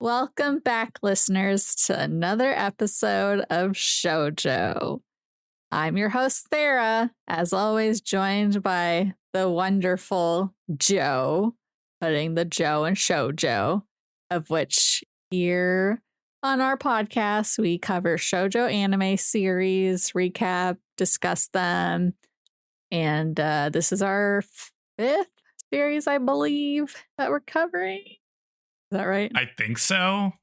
Welcome back, listeners, to another episode of Shoujo. I'm your host, Sarah, as always, joined by the wonderful Joe, putting the Joe in Shoujo, of which here on our podcast, we cover Shoujo anime series, recap, discuss them, and this is our fifth series, I believe, that we're covering. Is that right? I think so.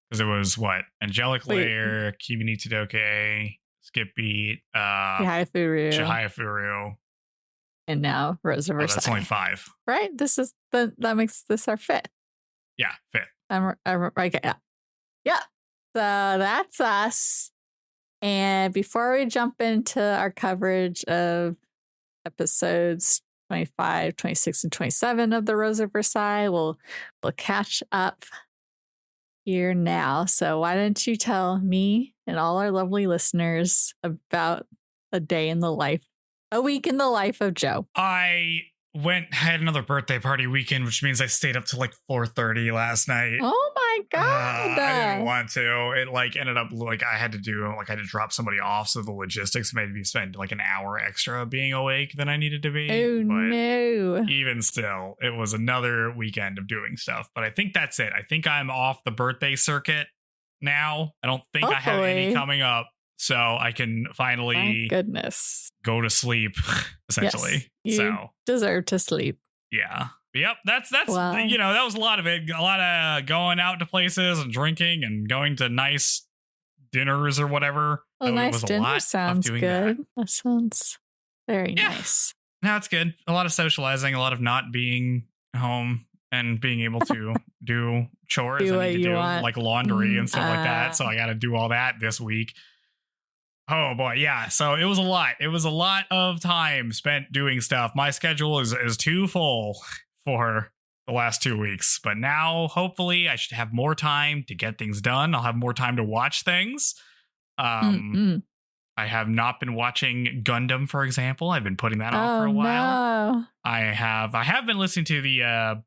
Because it was what? Angelic Layer, Kimi ni Todoke, Skip Beat, Chihaya Furu. And now Rose of Versailles. That's only 5. Right? That makes this our fifth. Yeah, 5th. Okay, yeah. So that's us. And before we jump into our coverage of episodes 25, 26, and 27 of the Rose of Versailles, we'll catch up here now. So why don't you tell me and all our lovely listeners about a week in the life of Joe? I had another birthday party weekend, which means I stayed up till like 4:30 last night. Oh my god! I didn't want to. It ended up I had to drop somebody off, so the logistics made me spend like an hour extra being awake than I needed to be. Oh no! Even still, it was another weekend of doing stuff. But I think that's it. I think I'm off the birthday circuit now. I don't think I have any coming up. So I can finally go to sleep, essentially. Yes, you deserve to sleep. Yeah. Yep. That's that was a lot of it. A lot of going out to places and drinking and going to nice dinners or whatever. Well, nice dinner sounds good. That sounds very nice. No, it's good. A lot of socializing, a lot of not being home and being able to do chores. I need to do like laundry and stuff like that. So I got to do all that this week. Oh boy, yeah. So it was a lot. It was a lot of time spent doing stuff. My schedule is too full for the last 2 weeks. But now, hopefully, I should have more time to get things done. I'll have more time to watch things. I have not been watching Gundam, for example. I've been putting that off for a while. No. I have been listening to the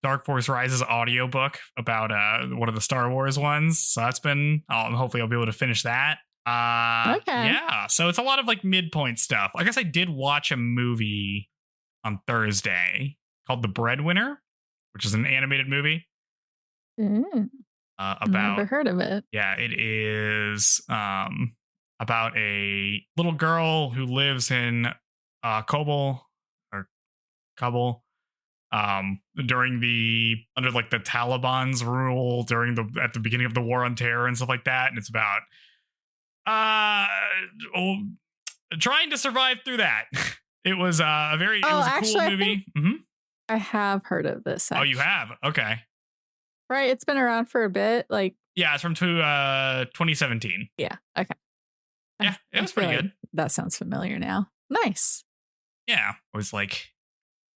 Dark Force Rises audiobook about one of the Star Wars ones. So that's been. Hopefully, I'll be able to finish that. Okay. Yeah, so it's a lot of like midpoint stuff. I guess I did watch a movie on Thursday called The Breadwinner, which is an animated movie. I've never heard of it. Yeah, it is about a little girl who lives in Kabul under like the Taliban's rule at the beginning of the War on Terror and stuff like that, and it's about trying to survive through that. It was a cool movie. I have heard of this. Actually. Oh, you have? Okay. Right. It's been around for a bit. Yeah, it's from 2017. Yeah. Okay. Yeah, it was pretty good. That sounds familiar now. Nice. Yeah. I was like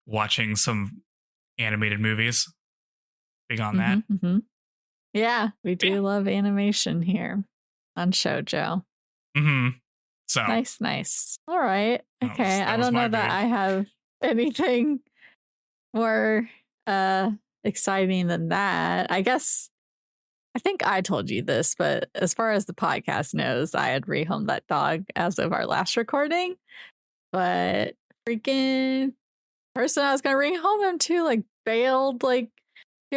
watching some animated movies. Big on that. Mm-hmm. Yeah, we do love animation here on Shoujo. So nice. All right. Okay. I don't know that I have anything more exciting than that. I think I told you this, but as far as the podcast knows, I had rehomed that dog as of our last recording. But freaking person I was gonna rehome him to bailed 2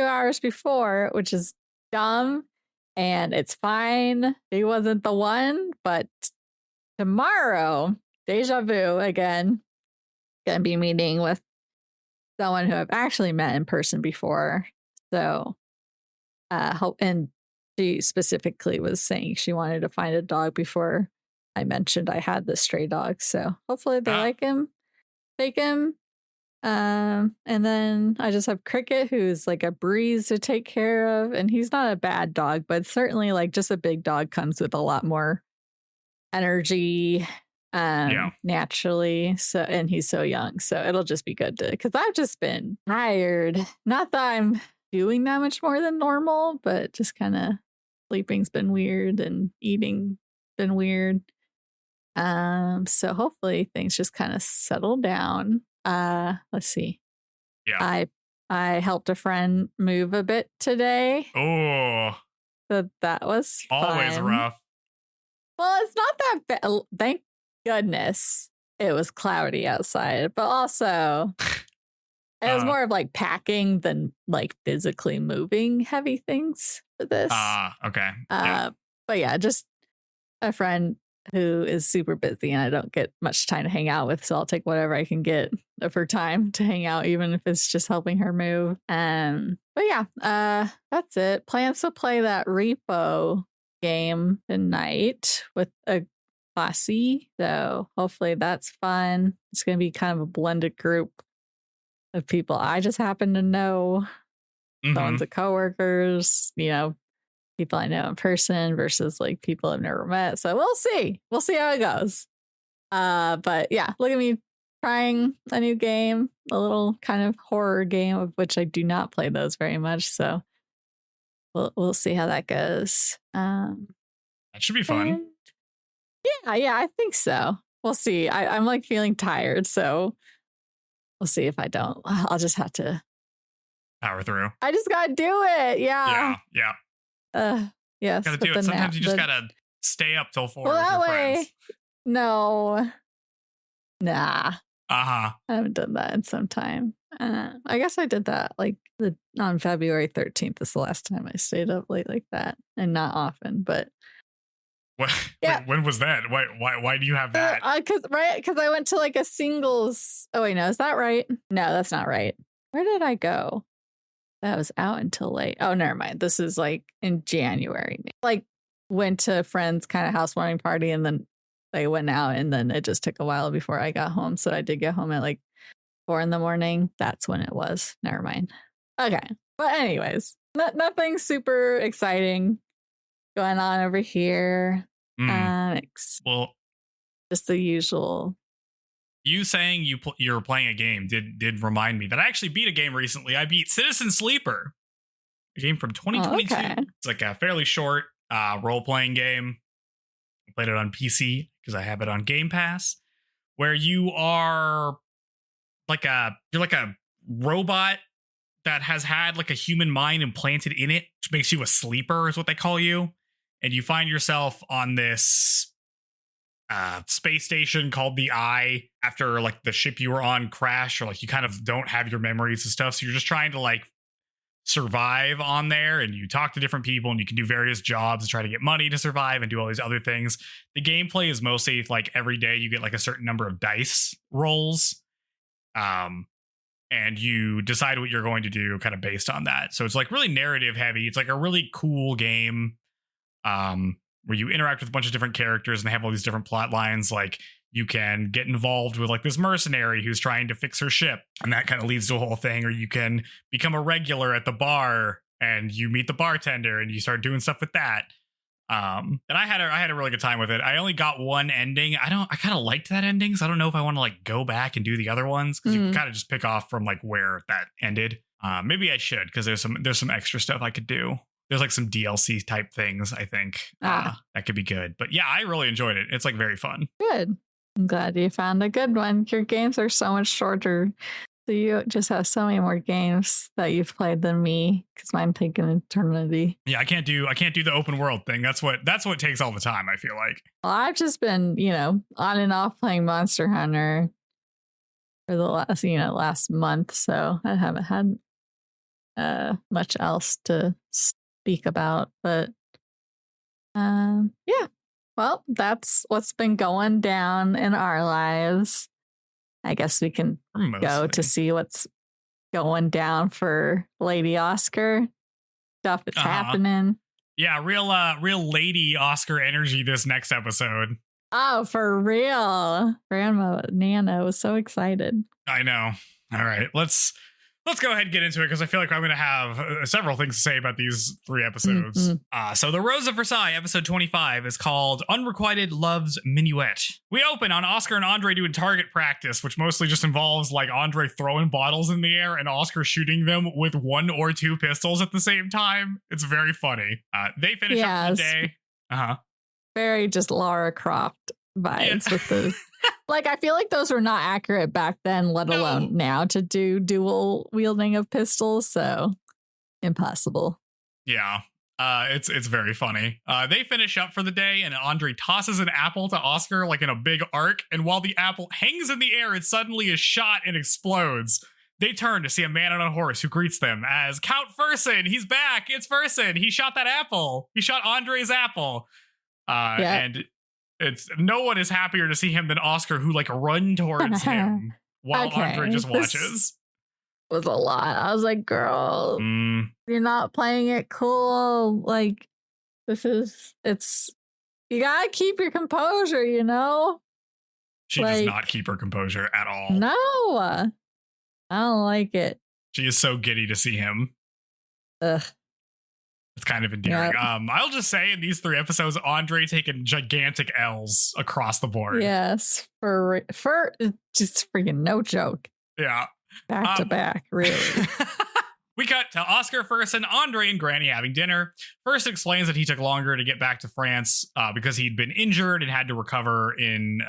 hours before, which is dumb. And it's fine. He wasn't the one, but tomorrow, deja vu again. Gonna be meeting with someone who I've actually met in person before. So, and she specifically was saying she wanted to find a dog before I mentioned I had this stray dog. So hopefully they like him, take him. And then I just have Cricket, who's like a breeze to take care of, and he's not a bad dog, but certainly just a big dog comes with a lot more energy naturally. So, and he's so young, so it'll just be good because I've just been tired. Not that I'm doing that much more than normal, but just kind of sleeping's been weird and eating been weird. So hopefully things just kind of settle down. Let's see. Yeah. I I helped a friend move a bit today. Oh. So that was always fun. Rough. Well, it's not that bad. Thank goodness it was cloudy outside, but also it was more of like packing than like physically moving heavy things for this. Okay. But yeah, just a friend who is super busy and I don't get much time to hang out with. So I'll take whatever I can get of her time to hang out, even if it's just helping her move. But yeah, that's it. Plans to play that repo game tonight with a classy. So hopefully that's fun. It's going to be kind of a blended group of people I just happen to know. Someone's a coworkers, people I know in person versus like people I've never met. So we'll see. We'll see how it goes. But yeah, look at me trying a new game, a little kind of horror game of which I do not play those very much. So we'll see how that goes. That should be fun. Yeah, I think so. We'll see. I'm like feeling tired, so we'll see if I don't. I'll just have to power through. I just gotta do it. Yeah. Yes. Gotta do it. Sometimes you just gotta stay up till 4 with that your way, friends. No. Nah. I haven't done that in some time. I guess I did that like on February 13th is the last time I stayed up late like that, and not often, but. What? Yeah. Wait, when was that? Why do you have that? Because I went to like a singles. Oh wait, no, is that right? No, that's not right. Where did I go? That was out until late. Oh, never mind. This is like in January. Like went to a friend's kind of housewarming party, and then they went out, and then it just took a while before I got home. So I did get home at like 4 a.m. That's when it was. Never mind. Okay, but anyways, nothing super exciting going on over here. Well, just the usual. You saying you're playing a game did remind me that I actually beat a game recently. I beat Citizen Sleeper, a game from 2022. Okay. It's like a fairly short role-playing game. I played it on PC because I have it on Game Pass, where you are you're like a robot that has had like a human mind implanted in it, which makes you a sleeper is what they call you. And you find yourself on this space station called the Eye after like the ship you were on crashed, or like you kind of don't have your memories and stuff. So you're just trying to like survive on there, and you talk to different people, and you can do various jobs to try to get money to survive and do all these other things. The gameplay is mostly like every day you get like a certain number of dice rolls. And you decide what you're going to do kind of based on that. So it's like really narrative heavy. It's like a really cool game where you interact with a bunch of different characters, and they have all these different plot lines. Like you can get involved with like this mercenary who's trying to fix her ship, and that kind of leads to a whole thing. Or you can become a regular at the bar, and you meet the bartender, and you start doing stuff with that. And I had a really good time with it. I only got one ending. I kind of liked that ending, so I don't know if I want to like go back and do the other ones, because you can kind of just pick off from like where that ended. Maybe I should, because there's some extra stuff I could do. There's like some DLC type things, I think, that could be good. But yeah, I really enjoyed it. It's like very fun. Good. I'm glad you found a good one. Your games are so much shorter. So you just have so many more games that you've played than me, because mine take an eternity. Yeah, I can't do the open world thing. That's what takes all the time, I feel like. Well, I've just been, on and off playing Monster Hunter for the last month, so I haven't had much else to speak about. But yeah. Well, that's what's been going down in our lives. I guess we can go to see what's going down for Lady Oscar. Stuff that's happening. Yeah, real Lady Oscar energy this next episode. Oh, for real. Grandma Nana was so excited. I know. All right, let's go ahead and get into it, because I feel like I'm going to have several things to say about these 3 episodes. So the Rose of Versailles, episode 25, is called Unrequited Love's Minuet. We open on Oscar and Andre doing target practice, which mostly just involves like Andre throwing bottles in the air and Oscar shooting them with 1 or 2 pistols at the same time. It's very funny. They finish up for the day. Very just Lara Croft vibes with the Like, I feel like those were not accurate back then, let alone now to do dual wielding of pistols. So impossible. Yeah. It's very funny. They finish up for the day, and Andre tosses an apple to Oscar like in a big arc. And while the apple hangs in the air, it suddenly is shot and explodes. They turn to see a man on a horse who greets them as Count Fersen. He's back. It's Fersen. He shot that apple. He shot Andre's apple. And it's no one is happier to see him than Oscar, who like run towards him while Andre just watches. Was a lot. I was like, girl, you're not playing it cool. Like, you gotta keep your composure, you know? She does not keep her composure at all. No, I don't like it. She is so giddy to see him. Ugh. It's kind of endearing. Yep. I'll just say in these 3 episodes, Andre taking gigantic L's across the board. Yes, for just freaking no joke. Yeah. Back to back, really. We cut to Oscar, Fersen, Andre, and Granny having dinner. First explains that he took longer to get back to France because he'd been injured and had to recover in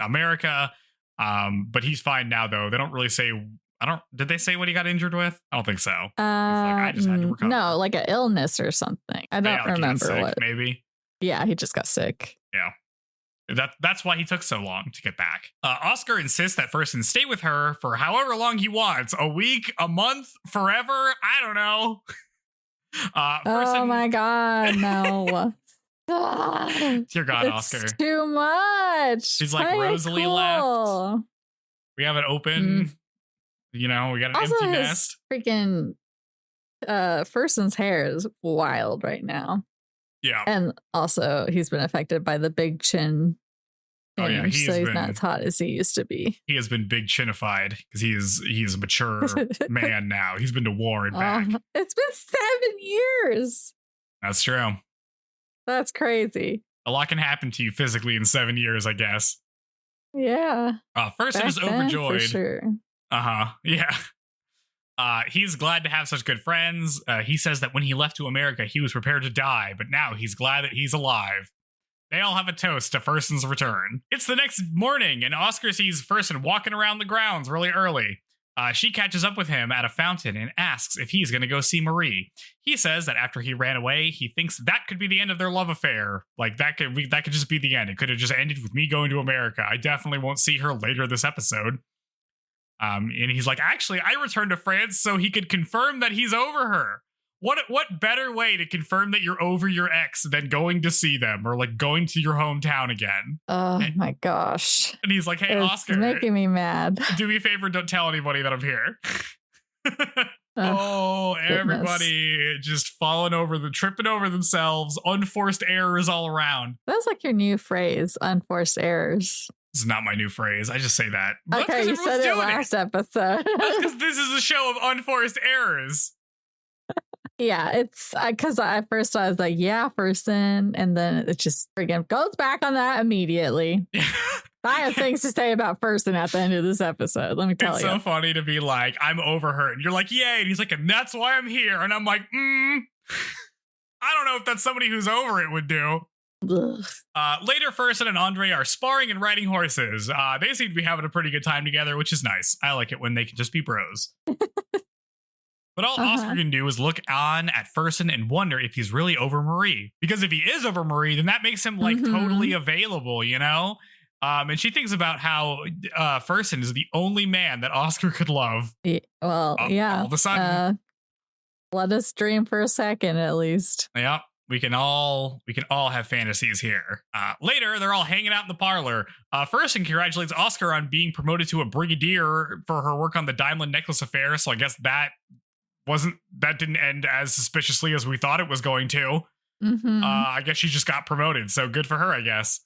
America. But he's fine now, though. They don't really say... Did they say what he got injured with? I don't think so. I just had to recover. No, like an illness or something. I don't remember sick, what. Maybe. Yeah, he just got sick. Yeah. That's why he took so long to get back. Oscar insists that Fersen stay with her for however long he wants. A week, a month, forever. I don't know. Oh my God, no. Dear God, Oscar. It's too much. She's like, Rosalie left. We have an open... You know, we got an empty nest. Freaking Fersen's hair is wild right now. Yeah. And also he's been affected by the big chin. Oh yeah, he's not as hot as he used to be. He has been big chinified because he's a mature man now. He's been to war and back. It's been 7 years. That's true. That's crazy. A lot can happen to you physically in 7 years, I guess. Yeah. Fersen is overjoyed. For sure. Yeah. He's glad to have such good friends. He says that when he left to America, he was prepared to die, but now he's glad that he's alive. They all have a toast to Fersen's return. It's the next morning, and Oscar sees Fersen walking around the grounds really early. She catches up with him at a fountain and asks if he's going to go see Marie. He says that after he ran away, he thinks that could be the end of their love affair. Like, that could just be the end. It could have just ended with me going to America. I definitely won't see her later this episode. And he's like, actually, I returned to France so he could confirm that he's over her. What better way to confirm that you're over your ex than going to see them or like going to your hometown again? Oh my gosh. And he's like, hey, it's Oscar, making me mad. Do me a favor, don't tell anybody that I'm here. Everybody just tripping over themselves. Unforced errors all around. That's like your new phrase, unforced errors. This is not my new phrase. I just say that. Okay, you said it last episode. That's because this is a show of unforced errors. Yeah, it's because at first I was like, yeah, Fersen, and then it just friggin' goes back on that immediately. I have things to say about Fersen at the end of this episode. Let me tell you. It's so funny to be like, I'm over her. And you're like, yay. And he's like, and that's why I'm here. And I'm like, I don't know if that's somebody who's over it would do. Later, Fersen and Andre are sparring and riding horses. They seem to be having a pretty good time together, which is nice. I like it when they can just be bros. But all Oscar can do is look on at Fersen and wonder if he's really over Marie. Because if he is over Marie, then that makes him like totally available, you know? And she thinks about how Fersen is the only man that Oscar could love. All of a sudden. Let us dream for a second, at least. Yep. We can all have fantasies here. Later, they're all hanging out in the parlor. Fersen congratulates Oscar on being promoted to a brigadier for her work on the diamond necklace affair. So I guess that didn't end as suspiciously as we thought it was going to. I guess she just got promoted, so good for her, I guess.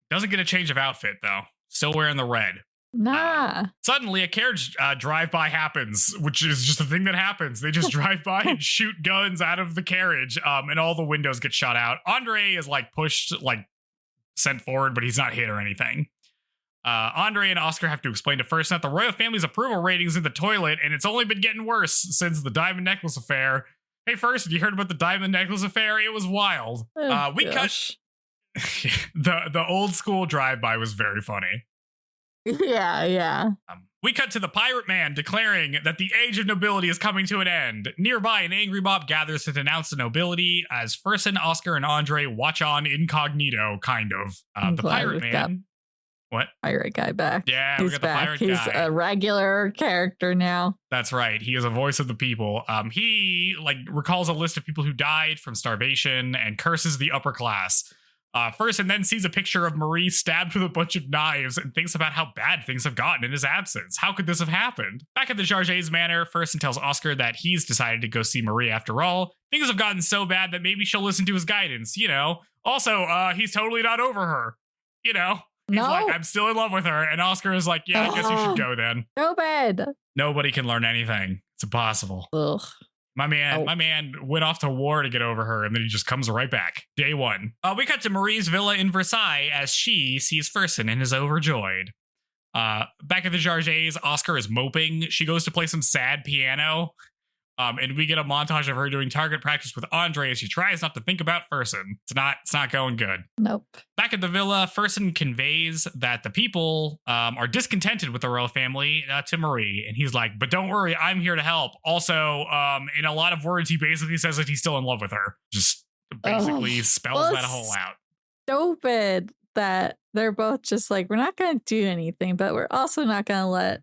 Doesn't get a change of outfit, though. Still wearing the red. Nah. Suddenly, a carriage drive-by happens, which is just a thing that happens. They just drive by and shoot guns out of the carriage, and all the windows get shot out. Andre is, like, pushed, like, sent forward, but he's not hit or anything. Andre and Oscar have to explain to Fersen that the royal family's approval rating's in the toilet, and it's only been getting worse since the diamond necklace affair. Hey, Fersen, you heard about the diamond necklace affair? It was wild. We cut... the old school drive-by was very funny. Yeah. We cut to the pirate man declaring that the age of nobility is coming to an end. Nearby, an angry mob gathers to denounce the nobility as Fersen, Oscar, and Andre watch on incognito, kind of. The pirate man. What? Pirate guy back. Yeah, we got the pirate guy. He's a regular character now. That's right. He is a voice of the people. He recalls a list of people who died from starvation and curses the upper class. Fersen then sees a picture of Marie stabbed with a bunch of knives and thinks about how bad things have gotten in his absence. How could this have happened? Back at the Jarget's manor, Fersen tells Oscar that he's decided to go see Marie after all. Things have gotten so bad that maybe she'll listen to his guidance, you know. Also, he's totally not over her, you know. He's like, I'm still in love with her. And Oscar is like, yeah, I guess you should go then. So bad. Nobody can learn anything. It's impossible. Ugh. My man went off to war to get over her, and then he just comes right back. Day one. We cut to Marie's villa in Versailles as she sees Fersen and is overjoyed. Back at the Jarget's, Oscar is moping. She goes to play some sad piano. And we get a montage of her doing target practice with Andre as she tries not to think about Fersen. It's not going good. Nope. Back at the villa, Fersen conveys that the people are discontented with the royal family to Marie. And he's like, but don't worry, I'm here to help. Also, in a lot of words, he basically says that he's still in love with her. Just basically spells that whole out. Stupid that they're both just like, we're not going to do anything, but we're also not going to let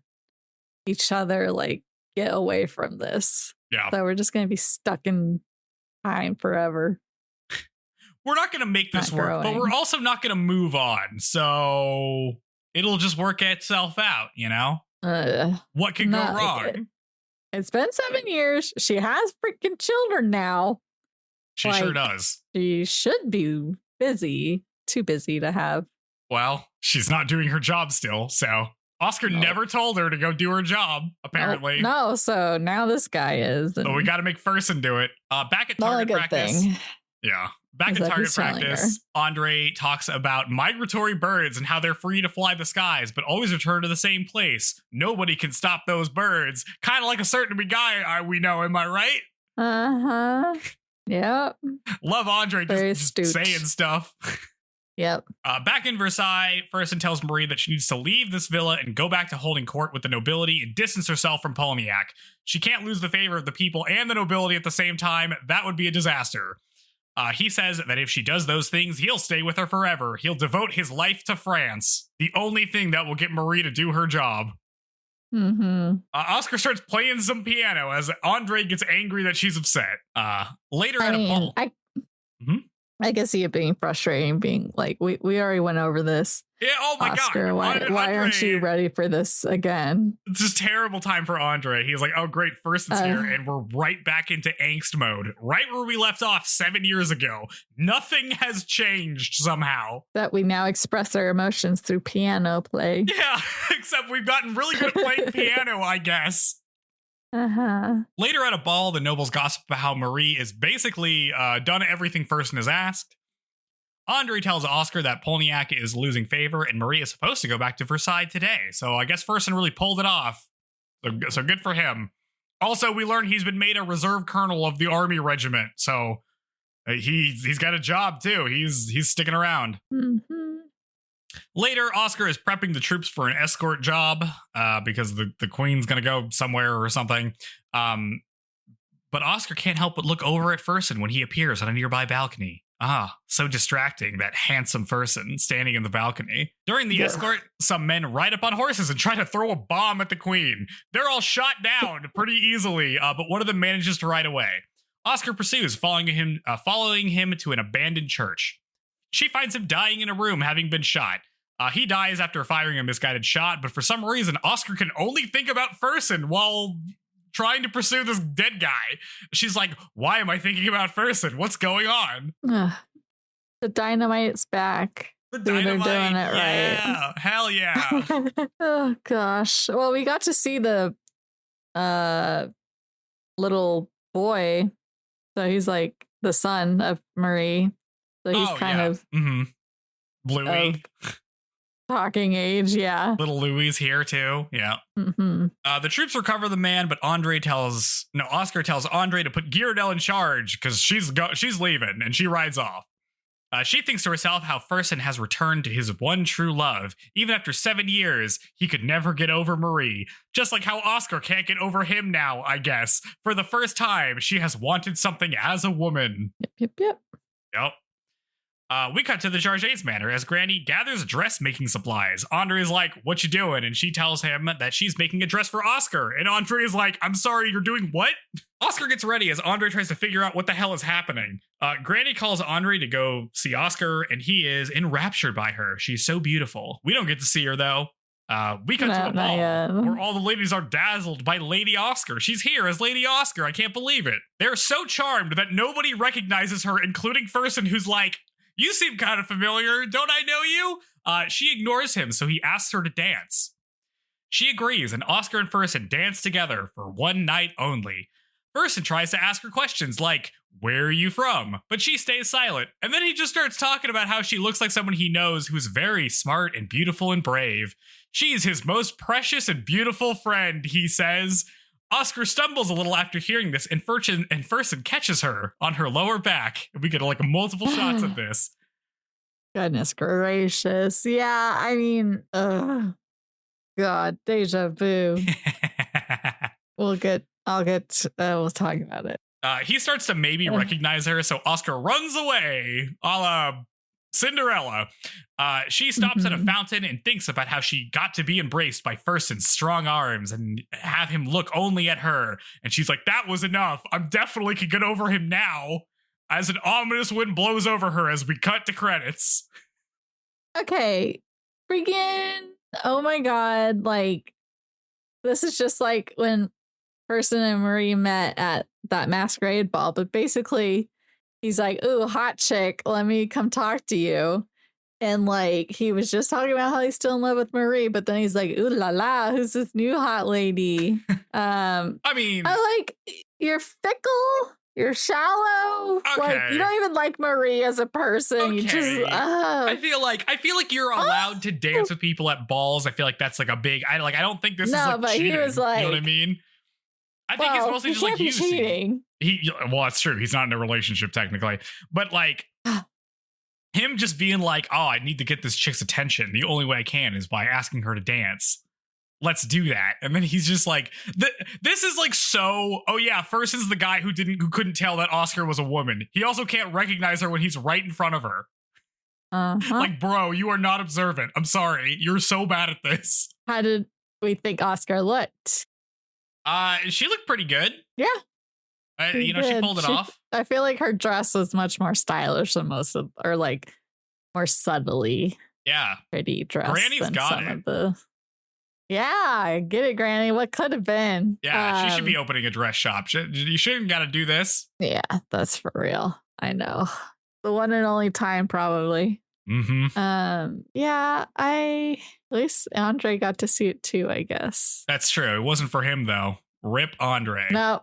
each other get away from this. Yeah. So we're just going to be stuck in time forever. We're not going to make this work, but we're also not going to move on. So it'll just work itself out, you know? What could go wrong? It's been 7 years. She has freaking children now. She sure does. She should be busy. Too busy to have. Well, she's not doing her job still, so... Oscar never told her to go do her job, apparently. No, so now this guy is. So we got to make Fersen do it. Back at target practice. Yeah. Back at target practice, Andre talks about migratory birds and how they're free to fly the skies, but always return to the same place. Nobody can stop those birds. Kind of like a certain guy we know, am I right? Uh-huh. Yep. Love Andre just saying stuff. Yep. Back in Versailles, Fersen tells Marie that she needs to leave this villa and go back to holding court with the nobility and distance herself from Polniak. She can't lose the favor of the people and the nobility at the same time. That would be a disaster. He says that if she does those things, he'll stay with her forever. He'll devote his life to France. The only thing that will get Marie to do her job. Mm-hmm. Oscar starts playing some piano as Andre gets angry that she's upset. Later at a ball. I can see it being frustrating, being like, we already went over this. Yeah, oh my Oscar, God. Why aren't you ready for this again? It's just terrible time for Andre. He's like, oh, great, Fersen's here, and we're right back into angst mode. Right where we left off 7 years ago. Nothing has changed somehow. That we now express our emotions through piano play. Yeah, except we've gotten really good at playing piano, I guess. Uh-huh. Later at a ball, the nobles gossip about how Marie is basically done everything Fersen has asked. Andre tells Oscar that Polniak is losing favor and Marie is supposed to go back to Versailles today. So I guess Fersen really pulled it off. So good for him. Also, we learned he's been made a reserve colonel of the army regiment. So he's got a job too. He's sticking around. Mm-hmm. Later, Oscar is prepping the troops for an escort job because the queen's going to go somewhere or something. But Oscar can't help but look over at Fersen when he appears on a nearby balcony. So distracting, that handsome Fersen standing in the balcony. During the escort, some men ride up on horses and try to throw a bomb at the queen. They're all shot down pretty easily, but one of them manages to ride away. Oscar pursues, following him to an abandoned church. She finds him dying in a room, having been shot. He dies after firing a misguided shot, but for some reason, Oscar can only think about Fersen while trying to pursue this dead guy. She's like, why am I thinking about Fersen? What's going on? The dynamite's back. The dynamite, they're doing it right. Hell yeah. Oh, gosh. Well, we got to see the little boy. So he's like the son of Marie. So he's kind of Louis. Talking age, yeah. Little Louis here too, yeah. Mm-hmm. The troops recover the man, but Oscar tells Andre to put Girardel in charge because she's leaving and she rides off. She thinks to herself how Fersen has returned to his one true love. Even after 7 years, he could never get over Marie. Just like how Oscar can't get over him now, I guess. For the first time, she has wanted something as a woman. Yep. We cut to the Charget's manor as Granny gathers dressmaking supplies. Andre is like, what you doing? And she tells him that she's making a dress for Oscar. And Andre is like, I'm sorry, you're doing what? Oscar gets ready as Andre tries to figure out what the hell is happening. Granny calls Andre to go see Oscar, and he is enraptured by her. She's so beautiful. We don't get to see her, though. We cut to a ball where all the ladies are dazzled by Lady Oscar. She's here as Lady Oscar. I can't believe it. They're so charmed that nobody recognizes her, including Fersen, who's like, you seem kind of familiar. Don't I know you? She ignores him, so he asks her to dance. She agrees, and Oscar and Fersen dance together for one night only. Fersen tries to ask her questions like, where are you from? But she stays silent. And then he just starts talking about how she looks like someone he knows who's very smart and beautiful and brave. She's his most precious and beautiful friend, he says. Oscar stumbles a little after hearing this, and Fersen catches her on her lower back. We get like multiple shots of this. Goodness gracious. Yeah, I mean, God, deja vu. We'll talk about it. He starts to maybe recognize her, so Oscar runs away, a la Cinderella. She stops at a fountain and thinks about how she got to be embraced by Fersen's strong arms and have him look only at her. And she's like, that was enough. I'm definitely could get over him now. As an ominous wind blows over her as we cut to credits. Okay. Freaking, oh my God. Like, this is just like when Fersen and Marie met at that masquerade ball. But basically, he's like, ooh, hot chick, let me come talk to you. And like, he was just talking about how he's still in love with Marie, but then he's like, ooh la la, who's this new hot lady? I mean, I like, you're fickle, you're shallow. Okay. Like, you don't even like Marie as a person. Okay. You just, I feel like you're allowed to dance with people at balls. I feel like that's like a big, I don't think this is like but cheating. He was like, you know what I mean? I think it's mostly just like cheating. Well, it's true. He's not in a relationship technically, but like him just being like, oh, I need to get this chick's attention. The only way I can is by asking her to dance. Let's do that. And then he's just like, this is like so, oh yeah, Fersen's the guy who couldn't tell that Oscar was a woman. He also can't recognize her when he's right in front of her. Like, bro, you are not observant. I'm sorry. You're so bad at this. How did we think Oscar looked? She looked pretty good. Yeah. She pulled it off. I feel like her dress was much more stylish than most of, or like more subtly pretty dress. Granny's than got some it. Of the... Yeah, get it, Granny. What could have been? Yeah, she should be opening a dress shop. You shouldn't got to do this. Yeah, that's for real. I know. The one and only time, probably. Mm-hmm. Yeah, at least Andre got to see it too, I guess. That's true. It wasn't for him though. Rip Andre. No.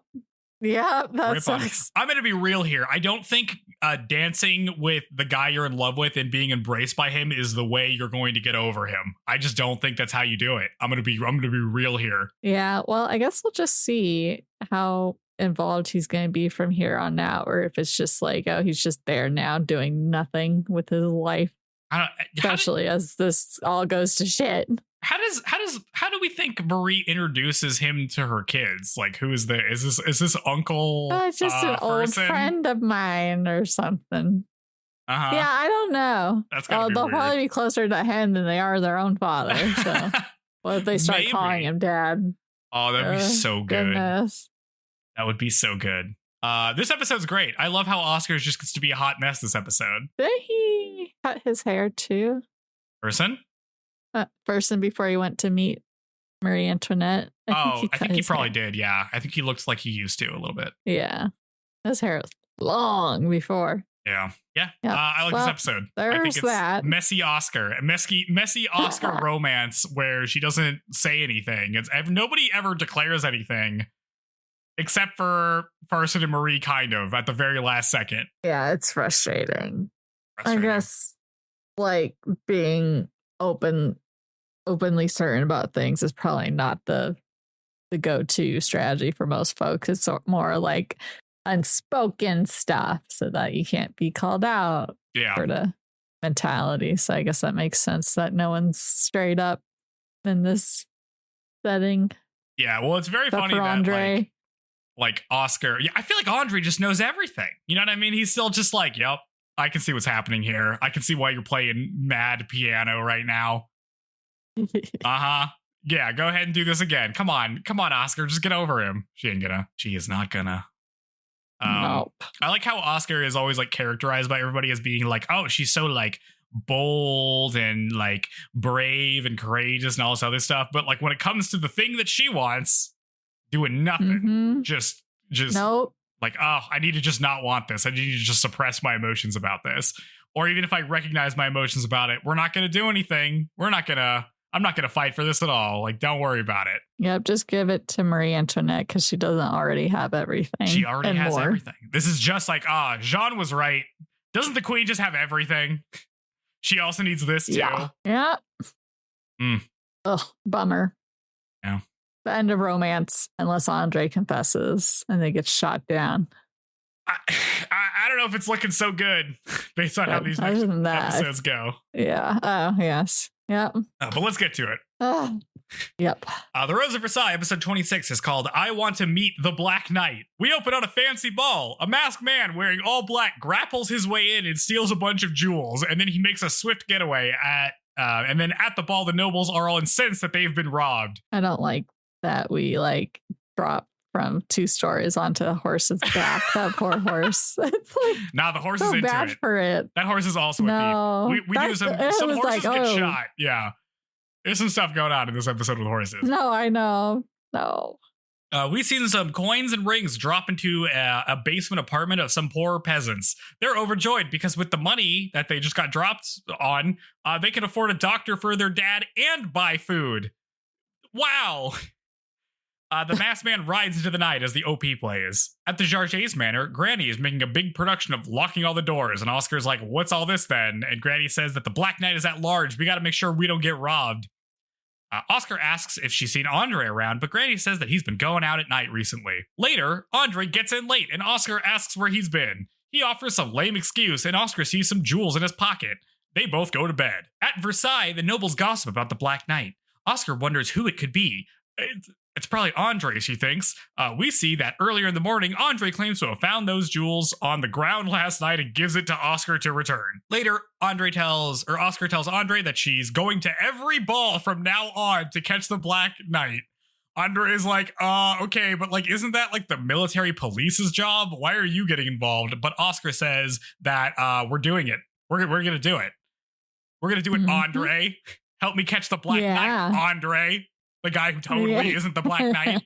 Yeah, that sucks. I'm going to be real here. I don't think dancing with the guy you're in love with and being embraced by him is the way you're going to get over him. I just don't think that's how you do it. I'm going to be real here. Yeah, well, I guess we'll just see how involved he's going to be from here on out, or if it's just like, oh, he's just there now doing nothing with his life. Especially as this all goes to shit. How do we think Marie introduces him to her kids? Like, who is this uncle? It's just an old friend of mine or something. Yeah, I don't know. They'll probably be closer to him than they are their own father. So what if they start calling him dad? Oh, that'd be so good. Goodness. That would be so good. This episode's great. I love how Oscar just gets to be a hot mess this episode. Did he cut his hair too? Fersen before he went to meet Marie Antoinette. I think he probably did. Yeah. I think he looks like he used to a little bit. Yeah. His hair was long before. Yeah. I like this episode. There's I think it's that. Messy Oscar romance where she doesn't say anything. Nobody ever declares anything except for Fersen and Marie, kind of at the very last second. Yeah, it's frustrating. I guess like being openly certain about things is probably not the go-to strategy for most folks. It's more like unspoken stuff so that you can't be called out. sort of mentality. So I guess that makes sense that no one's straight up in this setting. Yeah, well, it's very funny that Andre. like Oscar. Yeah, I feel like Andre just knows everything. You know what I mean? He's still just like, yep, I can see what's happening here. I can see why you're playing mad piano right now. Yeah, go ahead and do this again. Come on, Oscar, just get over him. She is not gonna. Nope. I like how Oscar is always like characterized by everybody as being like, oh, she's so like bold and like brave and courageous and all this other stuff. But like when it comes to the thing that she wants, doing nothing, just nope. Like, oh, I need to just not want this. I need to just suppress my emotions about this. Or even if I recognize my emotions about it, we're not going to do anything. I'm not going to fight for this at all. Like, don't worry about it. Yep, just give it to Marie Antoinette because she doesn't already have everything. She already has everything. This is just like, Jean was right. Doesn't the queen just have everything? She also needs this too. Yeah. Ugh, bummer. Yeah. The end of romance, unless Andre confesses and they get shot down. I don't know if it's looking so good based on how these next episodes go. Yeah. Oh, yes. Yep. But let's get to it. Yep. The Rose of Versailles, episode 26, is called I Want to Meet the Black Knight. We open on a fancy ball. A masked man wearing all black grapples his way in and steals a bunch of jewels, and then he makes a swift getaway and then at the ball, the nobles are all incensed that they've been robbed. I don't like that we like drop from 2 stories onto a horse's back. That poor horse. It's like, the horse so is into bad it. for it. That horse is also a thief. We do some horses like, get shot. Yeah. There's some stuff going on in this episode with horses. No, I know. No. We've seen some coins and rings drop into a basement apartment of some poor peasants. They're overjoyed because with the money that they just got dropped on, they can afford a doctor for their dad and buy food. Wow. The masked man rides into the night as the OP plays. At the Jarget's manor, Granny is making a big production of locking all the doors, and Oscar's like, what's all this then? And Granny says that the Black Knight is at large. We gotta make sure we don't get robbed. Oscar asks if she's seen Andre around, but Granny says that he's been going out at night recently. Later, Andre gets in late, and Oscar asks where he's been. He offers some lame excuse, and Oscar sees some jewels in his pocket. They both go to bed. At Versailles, the nobles gossip about the Black Knight. Oscar wonders who it could be. It's probably Andre, she thinks. We see that earlier in the morning, Andre claims to have found those jewels on the ground last night and gives it to Oscar to return. Later, Oscar tells Andre that she's going to every ball from now on to catch the Black Knight. Andre is like, okay, but like, isn't that like the military police's job? Why are you getting involved? But Oscar says that we're doing it. We're gonna do it. We're gonna do it, Andre. Help me catch the Black Knight, Andre. The guy who totally isn't the Black Knight.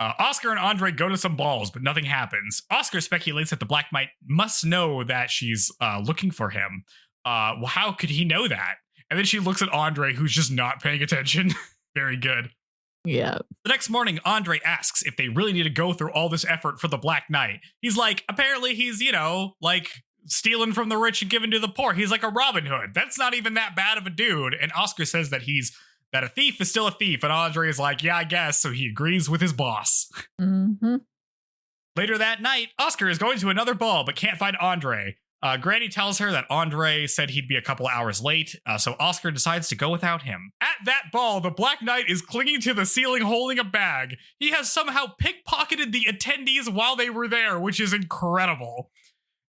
Oscar and Andre go to some balls, but nothing happens. Oscar speculates that the Black Knight must know that she's looking for him. Well, how could he know that? And then she looks at Andre, who's just not paying attention. Very good. Yeah. The next morning, Andre asks if they really need to go through all this effort for the Black Knight. He's like, apparently he's, like stealing from the rich and giving to the poor. He's like a Robin Hood. That's not even that bad of a dude. And Oscar says that that a thief is still a thief. And Andre is like, yeah, I guess. So he agrees with his boss. Later that night, Oscar is going to another ball, but can't find Andre. Granny tells her that Andre said he'd be a couple hours late. So Oscar decides to go without him. At that ball, the Black Knight is clinging to the ceiling holding a bag. He has somehow pickpocketed the attendees while they were there, which is incredible.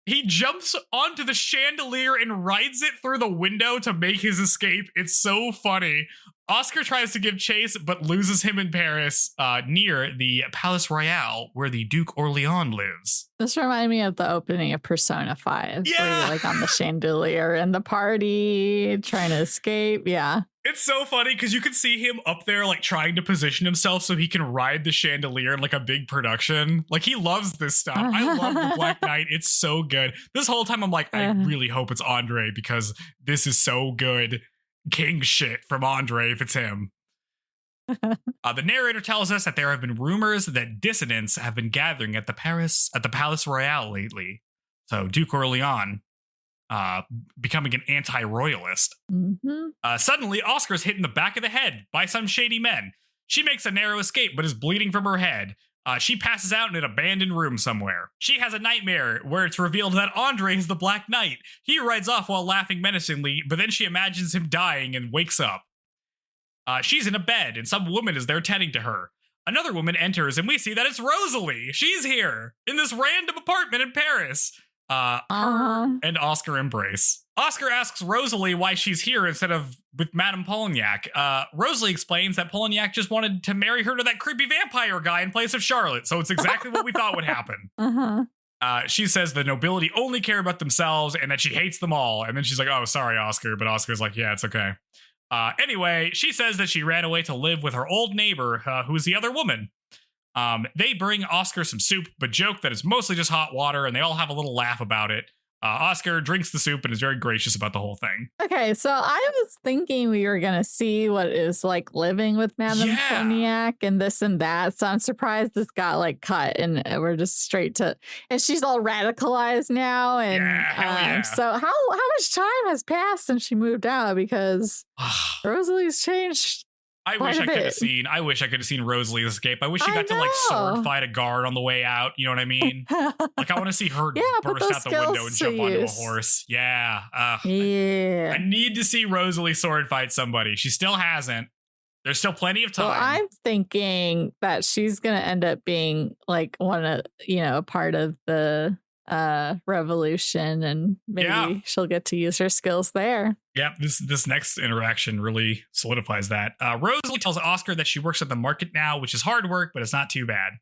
He jumps onto the chandelier and rides it through the window to make his escape. It's so funny. Oscar tries to give chase, but loses him in Paris, near the Palace Royale, where the Duke Orleans lives. This reminded me of the opening of Persona 5. Yeah! Where you're like on the chandelier in the party, trying to escape. Yeah. It's so funny because you can see him up there, like trying to position himself so he can ride the chandelier in like a big production. Like he loves this stuff. I love the Black Knight. It's so good. This whole time I'm like, I really hope it's Andre because this is so good. King shit from Andre if it's him. The narrator tells us that there have been rumors that dissidents have been gathering at the Palace Royale lately. So Duke Orleans becoming an anti-royalist. Suddenly, Oscar's hit in the back of the head by some shady men. She makes a narrow escape, but is bleeding from her head. She passes out in an abandoned room somewhere. She has a nightmare where it's revealed that Andre is the Black Knight. He rides off while laughing menacingly, but then she imagines him dying and wakes up. She's in a bed, and some woman is there tending to her. Another woman enters, and we see that it's Rosalie. She's here in this random apartment in Paris. Her and Oscar embrace. Oscar asks Rosalie why she's here instead of with Madame Polignac. Rosalie explains that Polignac just wanted to marry her to that creepy vampire guy in place of Charlotte, so it's exactly what we thought would happen. She says the nobility only care about themselves and that she hates them all. And then she's like, oh, sorry, Oscar. But Oscar's like, yeah, it's okay. Anyway, she says that she ran away to live with her old neighbor, who's the other woman. They bring Oscar some soup, but joke that it's mostly just hot water, and they all have a little laugh about it. Oscar drinks the soup and is very gracious about the whole thing. Okay, so I was thinking we were going to see what it was like living with Madame Cognac and this and that. So I'm surprised this got like cut and we're just straight to, and she's all radicalized now. And so how much time has passed since she moved out? Because Rosalie's changed. I wish I could have seen Rosalie's escape. I wish she got to like sword fight a guard on the way out. You know what I mean? Like I want to see her burst out the window and jump onto a horse. Yeah. I need to see Rosalie sword fight somebody. She still hasn't. There's still plenty of time. Well, I'm thinking that she's going to end up being like one of, a part of the revolution, and maybe she'll get to use her skills there. Yeah, this next interaction really solidifies that. Rosalie tells Oscar that she works at the market now, which is hard work, but it's not too bad.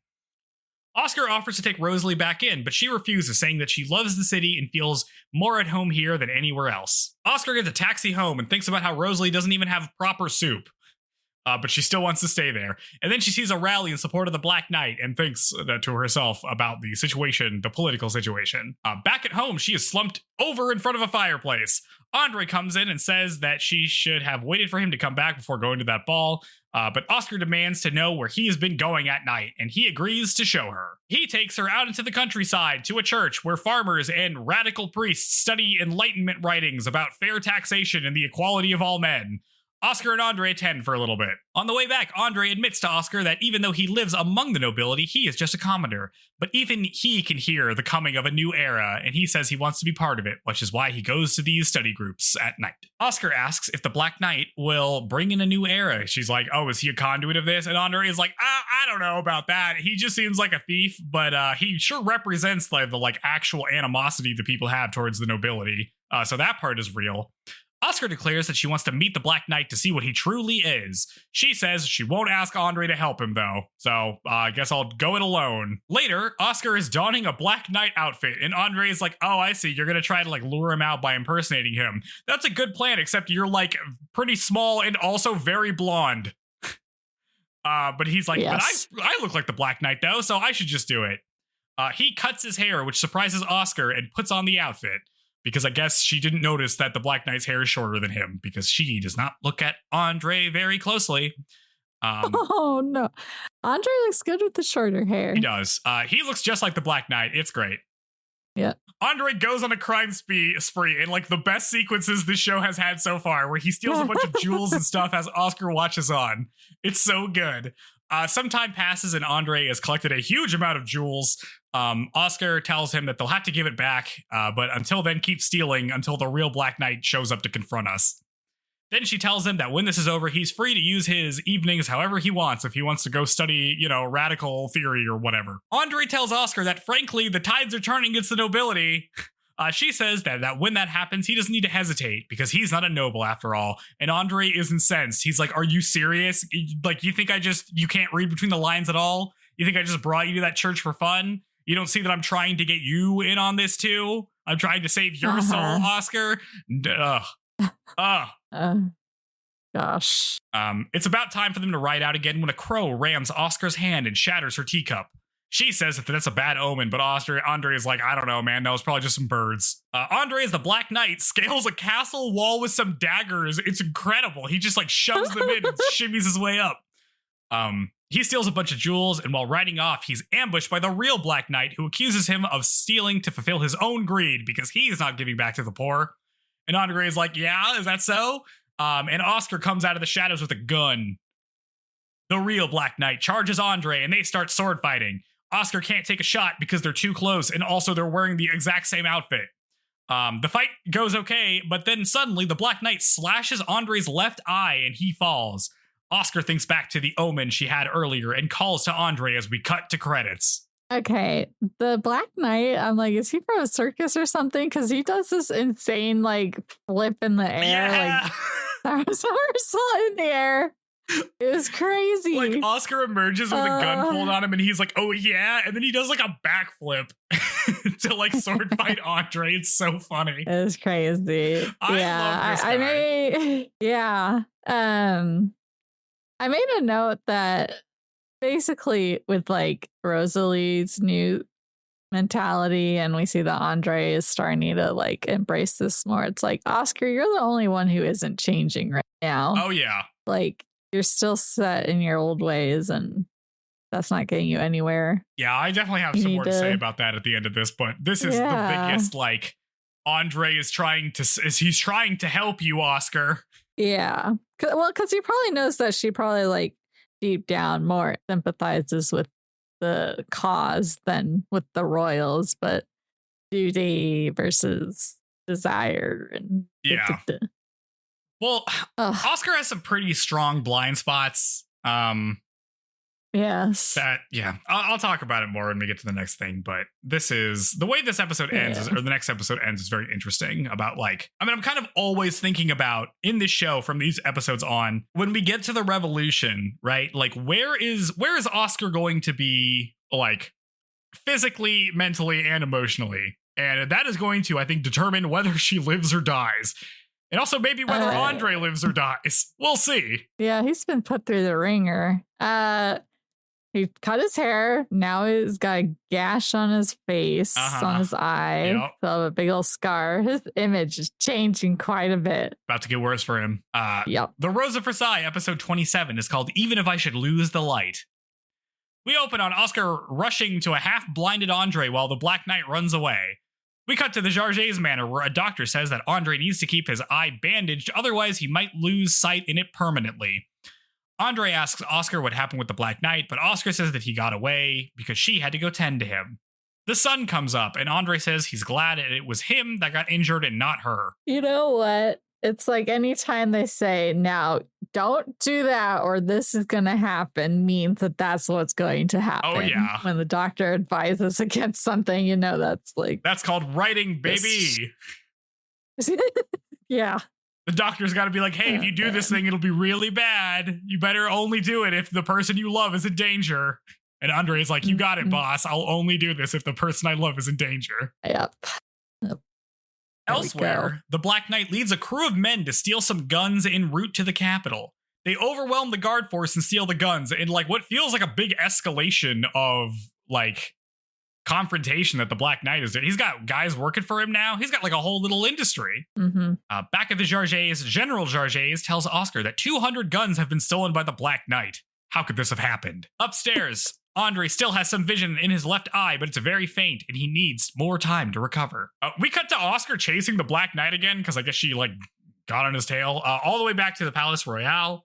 Oscar offers to take Rosalie back in, but she refuses, saying that she loves the city and feels more at home here than anywhere else. Oscar gets a taxi home and thinks about how Rosalie doesn't even have proper soup. But she still wants to stay there. And then she sees a rally in support of the Black Knight and thinks to herself about the situation, the political situation. Back at home, she is slumped over in front of a fireplace. Andre comes in and says that she should have waited for him to come back before going to that ball. But Oscar demands to know where he has been going at night, and he agrees to show her. He takes her out into the countryside to a church where farmers and radical priests study Enlightenment writings about fair taxation and the equality of all men. Oscar and Andre attend for a little bit. On the way back, Andre admits to Oscar that even though he lives among the nobility, he is just a commoner. But even he can hear the coming of a new era, and he says he wants to be part of it, which is why he goes to these study groups at night. Oscar asks if the Black Knight will bring in a new era. She's like, oh, is he a conduit of this? And Andre is like, I don't know about that. He just seems like a thief, but he sure represents the actual animosity that people have towards the nobility. So that part is real. Oscar declares that she wants to meet the Black Knight to see what he truly is. She says she won't ask Andre to help him, though, so I guess I'll go it alone. Later, Oscar is donning a Black Knight outfit, and Andre is like, oh, I see, you're gonna try to lure him out by impersonating him. That's a good plan, except you're pretty small and also very blonde. But he's like, yes. But I look like the Black Knight, though, so I should just do it. He cuts his hair, which surprises Oscar, and puts on the outfit. Because I guess she didn't notice that the Black Knight's hair is shorter than him, because she does not look at Andre very closely. Oh, no. Andre looks good with the shorter hair. He does. He looks just like the Black Knight. It's great. Yeah. Andre goes on a crime spree in the best sequences this show has had so far, where he steals a bunch of jewels and stuff as Oscar watches on. It's so good. Some time passes and Andre has collected a huge amount of jewels. Oscar tells him that they'll have to give it back, but until then, keep stealing until the real Black Knight shows up to confront us. Then she tells him that when this is over, he's free to use his evenings however he wants, if he wants to go study, radical theory or whatever. Andre tells Oscar that, frankly, the tides are turning against the nobility. She says that when that happens, he doesn't need to hesitate because he's not a noble after all. And Andre is incensed. He's like, are you serious? You think you can't read between the lines at all? You think I just brought you to that church for fun? You don't see that I'm trying to get you in on this too? I'm trying to save your soul, Oscar. Gosh. It's about time for them to ride out again when a crow rams Oscar's hand and shatters her teacup. She says that that's a bad omen, but Andre is like, I don't know, man. That was probably just some birds. Andre, as the Black Knight, scales a castle wall with some daggers. It's incredible. He just shoves them in and shimmies his way up. He steals a bunch of jewels, and while riding off, he's ambushed by the real Black Knight, who accuses him of stealing to fulfill his own greed because he's not giving back to the poor. And Andre is like, yeah, is that so? And Oscar comes out of the shadows with a gun. The real Black Knight charges Andre and they start sword fighting. Oscar can't take a shot because they're too close, and also they're wearing the exact same outfit. The fight goes okay, but then suddenly the Black Knight slashes Andre's left eye and he falls. Oscar thinks back to the omen she had earlier and calls to Andre as we cut to credits. Okay, the Black Knight, I'm like, is he from a circus or something? Because he does this insane, like, flip in the air. Yeah. Like, somersault in the air. It was crazy. Like, Oscar emerges with a gun pulled on him and he's like, oh yeah, and then he does like a backflip to like sword fight Andre. It's so funny. It was crazy. I love this guy. I made a note that basically with like Rosalie's new mentality, and we see that Andre is starting to like embrace this more. It's like, Oscar, you're the only one who isn't changing right now. Oh yeah. Like, you're still set in your old ways, and that's not getting you anywhere. Yeah, I definitely have some more to say about that at the end of this, but this is the biggest, like, Andre is trying to help you, Oscar. Yeah. Well, because he probably knows that she probably, like, deep down more sympathizes with the cause than with the royals, but duty versus desire. And yeah. Well, Oscar has some pretty strong blind spots. Yes. I'll talk about it more when we get to the next thing. But this is the way this episode ends, or the next episode ends, is very interesting. About like, I mean, I'm kind of always thinking about in this show from these episodes on, when we get to the revolution, right? Like, where is Oscar going to be, like, physically, mentally, and emotionally? And that is going to, I think, determine whether she lives or dies. And also maybe whether Andre lives or dies. We'll see. Yeah, he's been put through the ringer. He cut his hair. Now he's got a gash on his face, on his eye. Yep. So a big old scar. His image is changing quite a bit. About to get worse for him. Yep. The Rose of Versailles, episode 27, is called Even If I Should Lose the Light. We open on Oscar rushing to a half-blinded Andre while the Black Knight runs away. We cut to the Jarget's manor where a doctor says that Andre needs to keep his eye bandaged, otherwise he might lose sight in it permanently. Andre asks Oscar what happened with the Black Knight, but Oscar says that he got away because she had to go tend to him. The sun comes up, and Andre says he's glad it was him that got injured and not her. You know what? It's like anytime they say, now, don't do that or this is going to happen, means that that's what's going to happen. Oh, yeah. When the doctor advises against something, you know, that's like... That's called writing, baby. Yeah. The doctor's got to be like, hey, if you do this thing, it'll be really bad. You better only do it if the person you love is in danger. And Andre's like, you got it, boss. I'll only do this if the person I love is in danger. Yep. Elsewhere, the Black Knight leads a crew of men to steal some guns en route to the capital. They overwhelm the guard force and steal the guns in like what feels like a big escalation of like confrontation that the Black Knight is doing. He's got guys working for him now. He's got like a whole little industry. Back at the Jargets, General Jargets tells Oscar that 200 guns have been stolen by the Black Knight. How could this have happened? Upstairs, Andre still has some vision in his left eye, but it's very faint, and he needs more time to recover. We cut to Oscar chasing the Black Knight again, because I guess she, like, got on his tail, all the way back to the Palace Royale.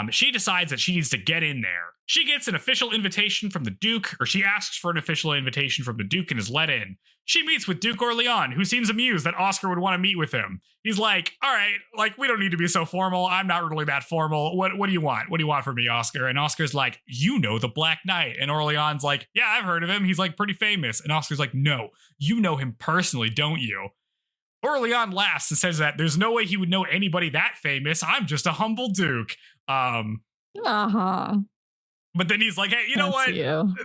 She decides that she needs to get in there. She gets an official invitation from the Duke, or she asks for an official invitation from the Duke and is let in. She meets with Duke Orleans, who seems amused that Oscar would want to meet with him. He's like, all right, like, we don't need to be so formal. I'm not really that formal. What do you want? What do you want from me, Oscar? And Oscar's like, you know the Black Knight. And Orleans like, yeah, I've heard of him. He's like pretty famous. And Oscar's like, no, you know him personally, don't you? Orleans laughs and says that there's no way he would know anybody that famous. I'm just a humble Duke. But then he's like, hey, you know what?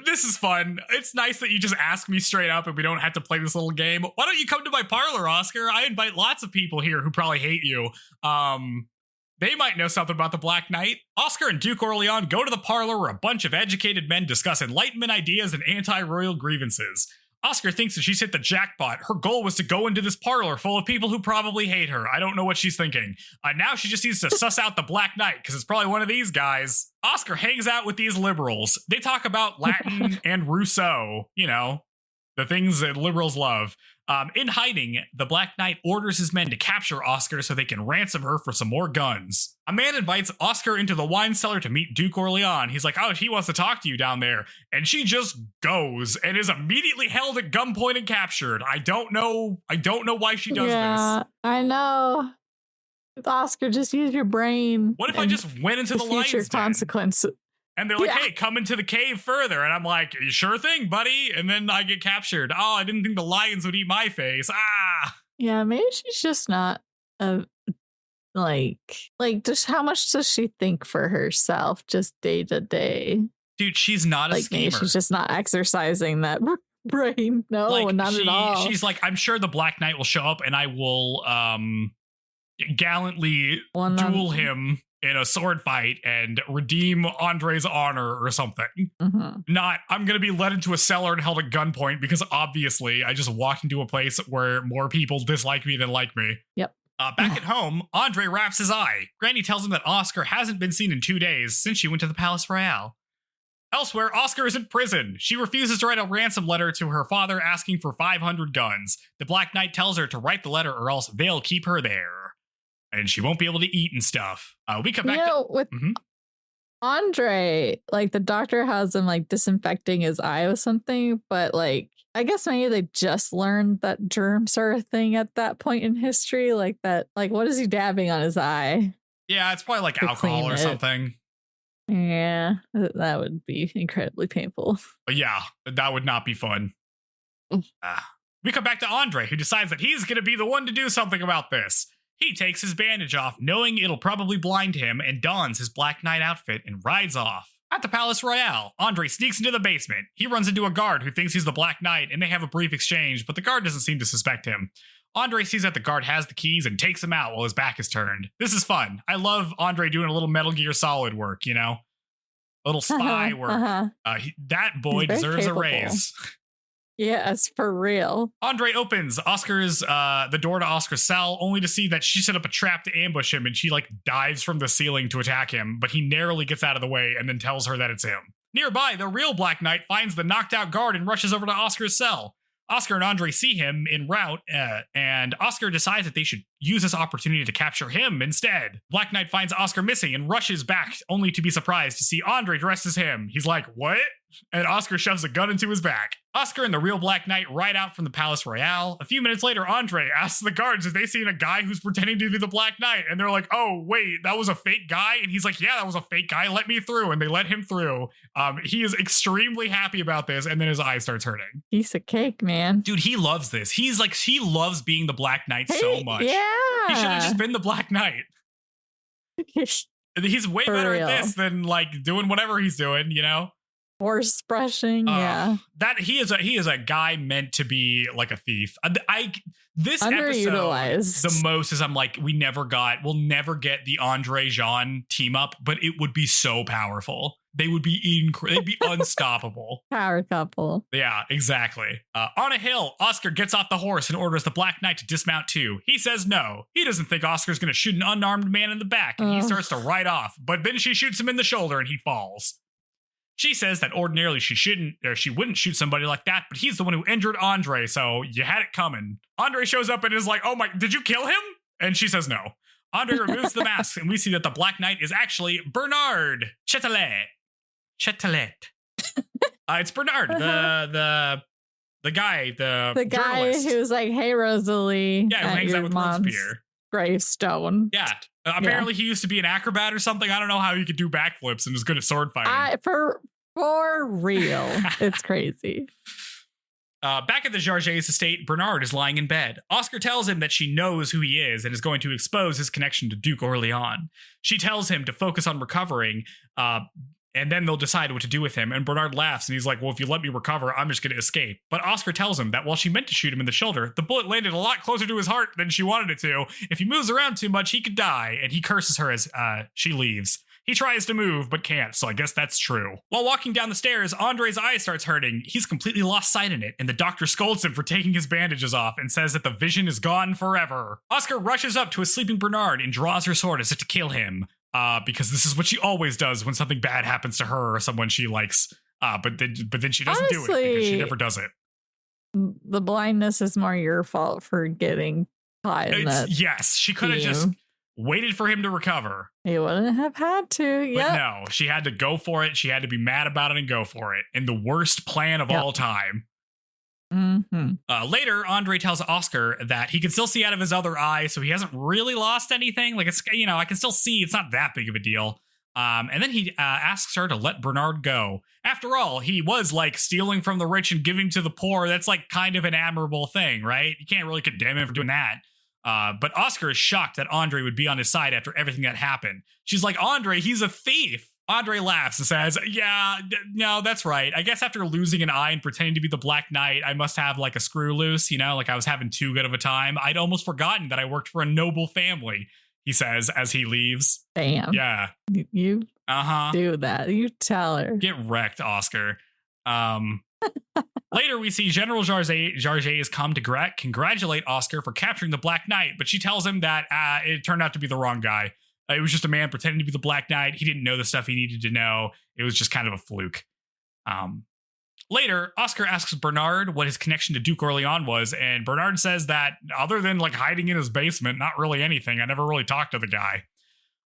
This is fun. It's nice that you just ask me straight up and we don't have to play this little game. Why don't you come to my parlor, Oscar? I invite lots of people here who probably hate you. They might know something about the Black Knight. Oscar and Duke Orleans go to the parlor where a bunch of educated men discuss Enlightenment ideas and anti-royal grievances. Oscar thinks that she's hit the jackpot. Her goal was to go into this parlor full of people who probably hate her. I don't know what she's thinking. Now she just needs to suss out the Black Knight, because it's probably one of these guys. Oscar hangs out with these liberals. They talk about Latin and Rousseau. You know, The things that liberals love. In hiding, the Black Knight orders his men to capture Oscar so they can ransom her for some more guns. A man invites Oscar into the wine cellar to meet Duke Orleans. He's like, oh, he wants to talk to you down there. And she just goes and is immediately held at gunpoint and captured. I don't know why she does this. I know. Oscar, just use your brain. What if I just went into the lion's den? Consequences. And they're like, hey, come into the cave further. And I'm like, sure thing, buddy. And then I get captured. Oh, I didn't think the lions would eat my face. Ah. Yeah, maybe she's just not like just how much does she think for herself just day to day? Dude, she's not a schemer. Maybe she's just not exercising that brain. No, not at all. She's like, I'm sure the Black Knight will show up and I will gallantly duel him in a sword fight and redeem Andre's honor or something. Mm-hmm. Not, I'm going to be led into a cellar and held at gunpoint because obviously I just walked into a place where more people dislike me than like me. Yep. Back at home, Andre wraps his eye. Granny tells him that Oscar hasn't been seen in 2 days since she went to the Palace Royale. Elsewhere, Oscar is in prison. She refuses to write a ransom letter to her father asking for 500 guns. The Black Knight tells her to write the letter or else they'll keep her there. And she won't be able to eat and stuff. We come back with Andre, like the doctor has him like disinfecting his eye with something, but like I guess maybe they just learned that germs are a thing at that point in history. Like that, like what is he dabbing on his eye? Yeah, it's probably like alcohol or something. Yeah, that would be incredibly painful. But yeah, that would not be fun. We come back to Andre, who decides that he's going to be the one to do something about this. He takes his bandage off, knowing it'll probably blind him, and dons his Black Knight outfit and rides off. At the Palace Royale, Andre sneaks into the basement. He runs into a guard who thinks he's the Black Knight, and they have a brief exchange, but the guard doesn't seem to suspect him. Andre sees that the guard has the keys and takes him out while his back is turned. This is fun. I love Andre doing a little Metal Gear Solid work, you know? A little spy work. That boy deserves a raise. Yes, for real. Andre opens the door to Oscar's cell, only to see that she set up a trap to ambush him, and she like dives from the ceiling to attack him, but he narrowly gets out of the way and then tells her that it's him. Nearby, the real Black Knight finds the knocked out guard and rushes over to Oscar's cell. Oscar and Andre see him en route, and Oscar decides that they should use this opportunity to capture him instead. Black Knight finds Oscar missing and rushes back, only to be surprised to see Andre dressed as him. He's like, what? And Oscar shoves a gun into his back. Oscar and the real Black Knight ride out from the Palace Royale. A few minutes later, Andre asks the guards if they've seen a guy who's pretending to be the Black Knight. And they're like, oh, wait, that was a fake guy? And he's like, yeah, that was a fake guy. Let me through. And they let him through. He is extremely happy about this. And then his eye starts hurting. Piece of cake, man. Dude, he loves this. He loves being the Black Knight so much. Yeah. He should have just been the Black Knight. He's way better at this than like doing whatever he's doing, you know? Horse brushing, yeah. That he is a guy meant to be like a thief. This episode, the most is I'm like, we'll never get the Andre Jean team up, but it would be so powerful. They would be they'd be unstoppable. Power couple. Yeah, exactly. On a hill, Oscar gets off the horse and orders the Black Knight to dismount too. He says no. He doesn't think Oscar's going to shoot an unarmed man in the back, and he starts to ride off. But then she shoots him in the shoulder, and he falls. She says that ordinarily she wouldn't shoot somebody like that, but he's the one who injured Andre, so you had it coming. Andre shows up and is like, oh my, did you kill him? And she says no. Andre removes the mask, and we see that the Black Knight is actually Bernard Chatelet. It's Bernard, the guy, the guy who's like, hey, Rosalie. Yeah, who hangs out with Robespierre. Gravestone. Yeah. Apparently he used to be an acrobat or something. I don't know how he could do backflips and is good at sword fighting. For real. It's crazy. Back at the Jarget's estate, Bernard is lying in bed. Oscar tells him that she knows who he is and is going to expose his connection to Duke Orleans. She tells him to focus on recovering, and then they'll decide what to do with him. And Bernard laughs and he's like, well, if you let me recover, I'm just going to escape. But Oscar tells him that while she meant to shoot him in the shoulder, the bullet landed a lot closer to his heart than she wanted it to. If he moves around too much, he could die. And he curses her as she leaves. He tries to move, but can't, so I guess that's true. While walking down the stairs, Andre's eye starts hurting. He's completely lost sight in it, and the doctor scolds him for taking his bandages off and says that the vision is gone forever. Oscar rushes up to a sleeping Bernard and draws her sword as if to kill him. Because this is what she always does when something bad happens to her or someone she likes. But then she doesn't do it because she never does it. the blindness is more your fault for getting caught in that. Yes, she could have just waited for him to recover. He wouldn't have had to. Yeah. But no, she had to go for it. She had to be mad about it and go for it. In the worst plan of all time. Mm-hmm. Later, Andre tells Oscar that he can still see out of his other eye, so he hasn't really lost anything. Like, it's, I can still see. It's not that big of a deal. And then he asks her to let Bernard go. After all, he was like stealing from the rich and giving to the poor. That's like kind of an admirable thing, right? You can't really condemn him for doing that. But Oscar is shocked that Andre would be on his side after everything that happened. She's like, Andre, he's a thief. Andre laughs and says, yeah, no, that's right. I guess after losing an eye and pretending to be the Black Knight, I must have like a screw loose, like I was having too good of a time. I'd almost forgotten that I worked for a noble family, he says as he leaves. Damn. Yeah. You do that. You tell her. Get wrecked, Oscar. Later, we see General Jarget has come to congratulate Oscar for capturing the Black Knight, but she tells him that it turned out to be the wrong guy. It was just a man pretending to be the Black Knight. He didn't know the stuff he needed to know. It was just kind of a fluke. Later, Oscar asks Bernard what his connection to Duke Orleans was, and Bernard says that other than like hiding in his basement, not really anything. I never really talked to the guy.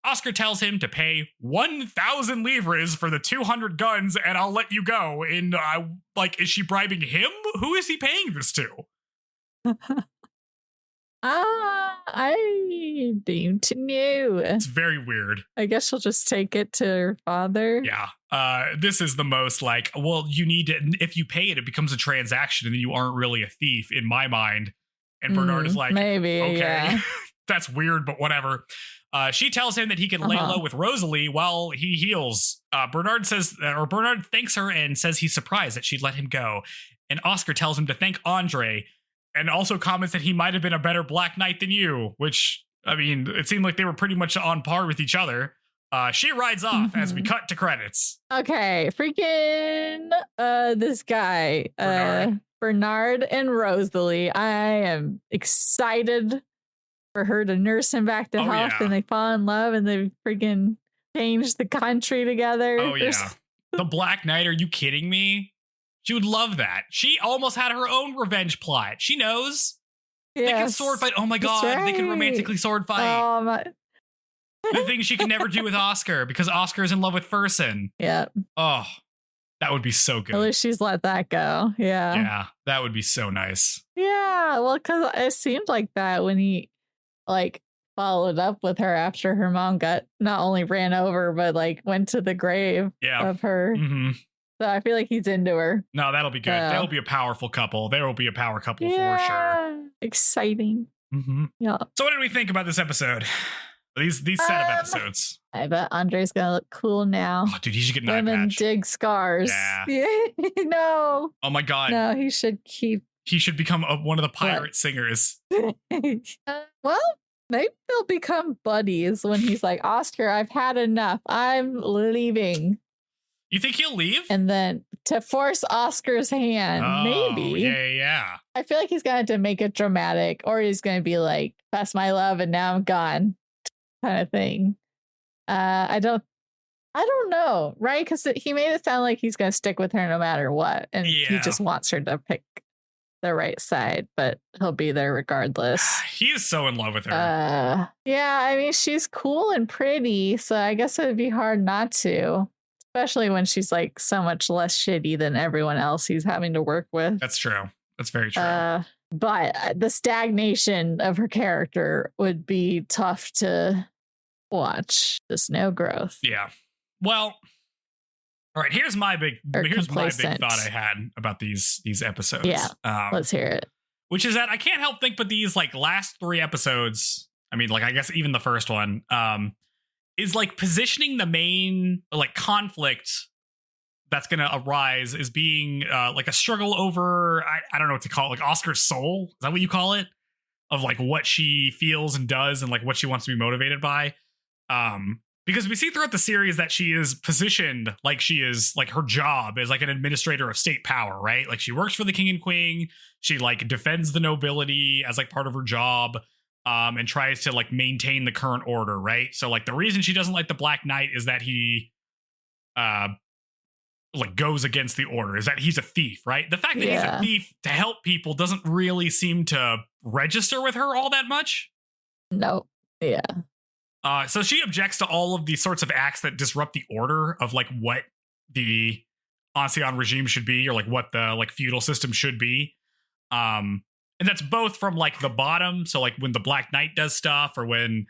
Oscar tells him to pay 1,000 livres for the 200 guns, and I'll let you go. And is she bribing him? Who is he paying this to? I don't know. It's very weird. I guess she'll just take it to her father. Yeah. This is the most like, well, you need to, if you pay it, it becomes a transaction and then you aren't really a thief in my mind. And Bernard is like, maybe, okay, yeah. That's weird, but whatever. She tells him that he can lay low with Rosalie while he heals. Bernard thanks her and says he's surprised that she'd let him go. And Oscar tells him to thank Andre and also comments that he might have been a better Black Knight than you, which, I mean, it seemed like they were pretty much on par with each other. She rides off as we cut to credits. Okay, freaking this guy, Bernard and Rosalie. I am excited for her to nurse him back to health, and they fall in love, and they freaking change the country together. Oh, yeah. The Black Knight, are you kidding me? She would love that. She almost had her own revenge plot. She knows. Yes, they can sword fight. Oh my God, right. They can romantically sword fight. The thing she can never do with Oscar because Oscar is in love with Fersen. Yeah. Oh, that would be so good. At least she's let that go. Yeah. Yeah, that would be so nice. Yeah, well, because it seemed like that when he followed up with her after her mom got not only ran over, but went to the grave of her. Mm-hmm. So I feel like he's into her. No, that'll be good. They'll be a powerful couple. There will be a power couple for sure. Exciting. Mm-hmm. Yeah. So what did we think about this episode? These set of episodes. I bet Andre's gonna look cool now. Oh, dude, he should get an eye patch. Women dig scars. Yeah. No. Oh my God. No, he should keep. He should become one of the pirate singers. Well, maybe they'll become buddies when he's like, Oscar, I've had enough. I'm leaving. You think he'll leave? And then to force Oscar's hand, maybe. Yeah. I feel like he's going to have to make it dramatic, or he's going to be like, that's my love and now I'm gone kind of thing. I don't know, right? Because he made it sound like he's going to stick with her no matter what. And he just wants her to pick the right side, but he'll be there regardless. He is so in love with her. Yeah, I mean, she's cool and pretty, so I guess it would be hard not to. Especially when she's so much less shitty than everyone else he's having to work with. That's true. That's very true. But the stagnation of her character would be tough to watch. There's no growth. Yeah. Well, all right. Here's my big thought I had about these episodes. Yeah. Let's hear it. Which is that I can't help think, but these last 3 episodes. I mean, I guess even the first one. Is positioning the main conflict that's going to arise is being a struggle over, I don't know what to call it, Oscar's soul. Is that what you call it? Of what she feels and does and what she wants to be motivated by. Because we see throughout the series that she is positioned she is her job is an administrator of state power, right? She works for the king and queen. She defends the nobility as part of her job. And tries to maintain the current order, right? So the reason she doesn't like the Black Knight is that he like goes against the order, is that he's a thief, right? The fact that he's a thief to help people doesn't really seem to register with her all that much. No. Yeah. So she objects to all of these sorts of acts that disrupt the order of like what the ancien regime should be, or like what the like feudal system should be. And that's both from like the bottom, so like when the Black Knight does stuff, or when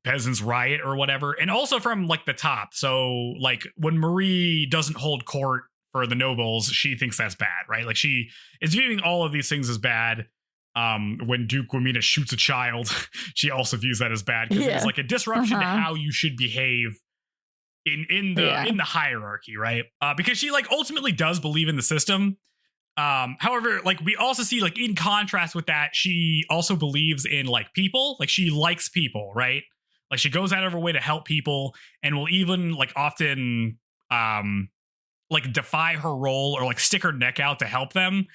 peasants riot or whatever, and also from like the top. So like when Marie doesn't hold court for the nobles, she thinks that's bad, right? Like she is viewing all of these things as bad. When Duke Wamina shoots a child, she also views that as bad, because it's like a disruption to how you should behave in the hierarchy, right? Because she like ultimately does believe in the system. However, like we also see like in contrast with that, she also believes in like people, like she likes people, right? Like she goes out of her way to help people, and will even like often like defy her role or like stick her neck out to help them.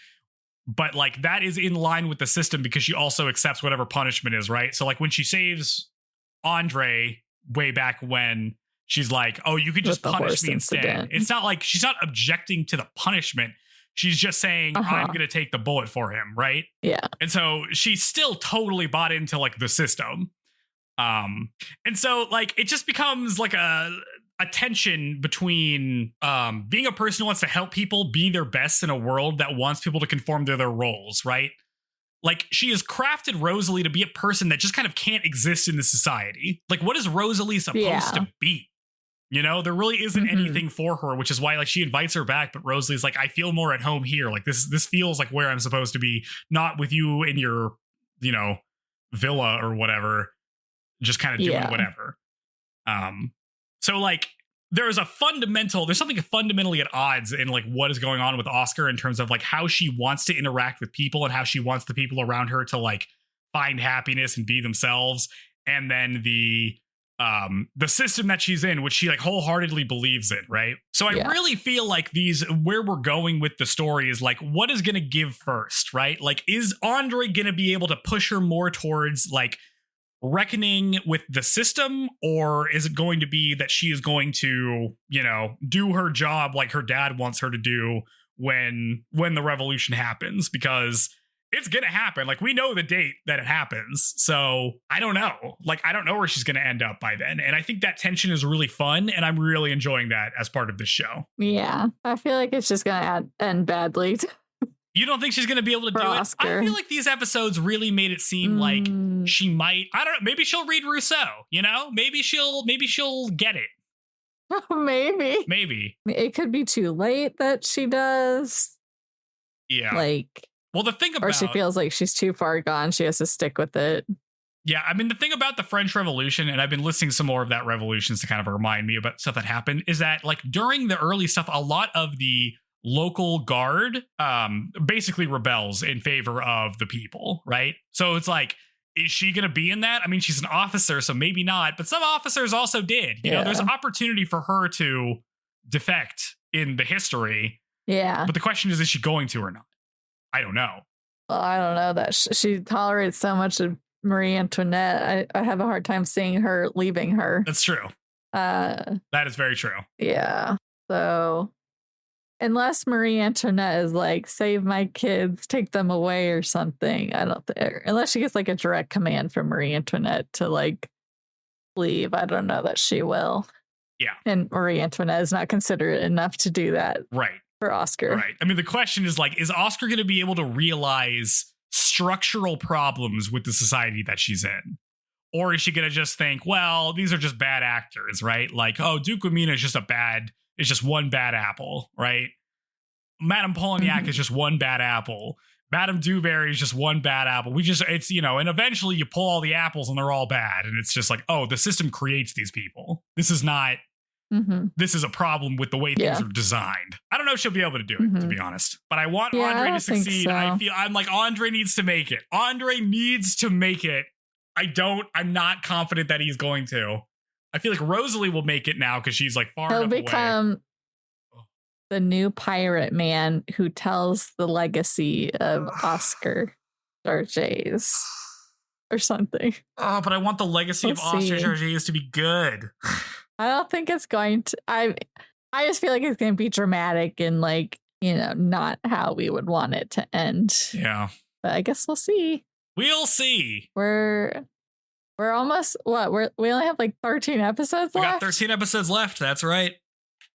But like that is in line with the system, because she also accepts whatever punishment is, right? So like when she saves Andre way back when, she's like, oh, you could just punish me instead. It's not like she's not objecting to the punishment. She's just saying, I'm going to take the bullet for him, right? Yeah. And so she's still totally bought into like the system. And so like it just becomes like a tension between being a person who wants to help people be their best in a world that wants people to conform to their roles, right? Like she has crafted Rosalie to be a person that just kind of can't exist in the society. Like what is Rosalie supposed to be? You know, there really isn't anything for her, which is why like she invites her back, but Rosalie's like, I feel more at home here. Like this feels like where I'm supposed to be, not with you in your, villa or whatever, just kind of doing whatever. So like there's something fundamentally at odds in like what is going on with Oscar in terms of like how she wants to interact with people and how she wants the people around her to like find happiness and be themselves. And then the system that she's in, which she like wholeheartedly believes in, right? So I really feel like where we're going with the story is like, what is going to give first, right? Like, is Andre going to be able to push her more towards like reckoning with the system, or is it going to be that she is going to, do her job like her dad wants her to do when the revolution happens? Because it's going to happen. Like, we know the date that it happens. So I don't know. Like, I don't know where she's going to end up by then. And I think that tension is really fun. And I'm really enjoying that as part of this show. Yeah. I feel like it's just going to end badly. You don't think she's going to be able to do Oscar. it? I feel like these episodes really made it seem like she might, I don't know, maybe she'll read Rousseau, maybe she'll get it. Maybe. It could be too late that she does. Yeah. Like, well, the thing about, or she feels like she's too far gone. She has to stick with it. Yeah. I mean, the thing about the French Revolution, and I've been listening to some more of that Revolutions to kind of remind me about stuff that happened, is that like during the early stuff, a lot of the local guard basically rebels in favor of the people, right? So it's like, is she going to be in that? I mean, she's an officer, so maybe not, but some officers also did. You know, there's an opportunity for her to defect in the history. Yeah. But the question is she going to or not? I don't know. Well, I don't know that she tolerates so much of Marie Antoinette. I have a hard time seeing her leaving her. That's true. That is very true. Yeah. So unless Marie Antoinette is like, save my kids, take them away or something, I don't think, unless she gets like a direct command from Marie Antoinette to like leave, I don't know that she will. Yeah. And Marie Antoinette is not considerate enough to do that. Right. For Oscar. Right. I mean, the question is like, is Oscar going to be able to realize structural problems with the society that she's in? Or is she going to just think, well, these are just bad actors, right? Like, oh, Duke Wamina is just one bad apple, right? Madame Polignac is just one bad apple. Madame Dewberry is just one bad apple. And eventually you pull all the apples and they're all bad. And it's just like, oh, the system creates these people. This is not, this is a problem with the way things are designed. I don't know if she'll be able to do it, to be honest. But I want Andre to succeed. So. I'm like, Andre needs to make it. Andre needs to make it. I'm not confident that he's going to. I feel like Rosalie will make it now because she's like far enough away. He'll become the new pirate man who tells the legacy of Oscar Jarges or something. Oh, but I want the legacy of Oscar Jarges to be good. I don't think it's going to. I just feel like it's going to be dramatic and like, not how we would want it to end. Yeah. But I guess we'll see. We'll see. We're almost, we only have like 13 episodes left? We got 13 episodes left. That's right.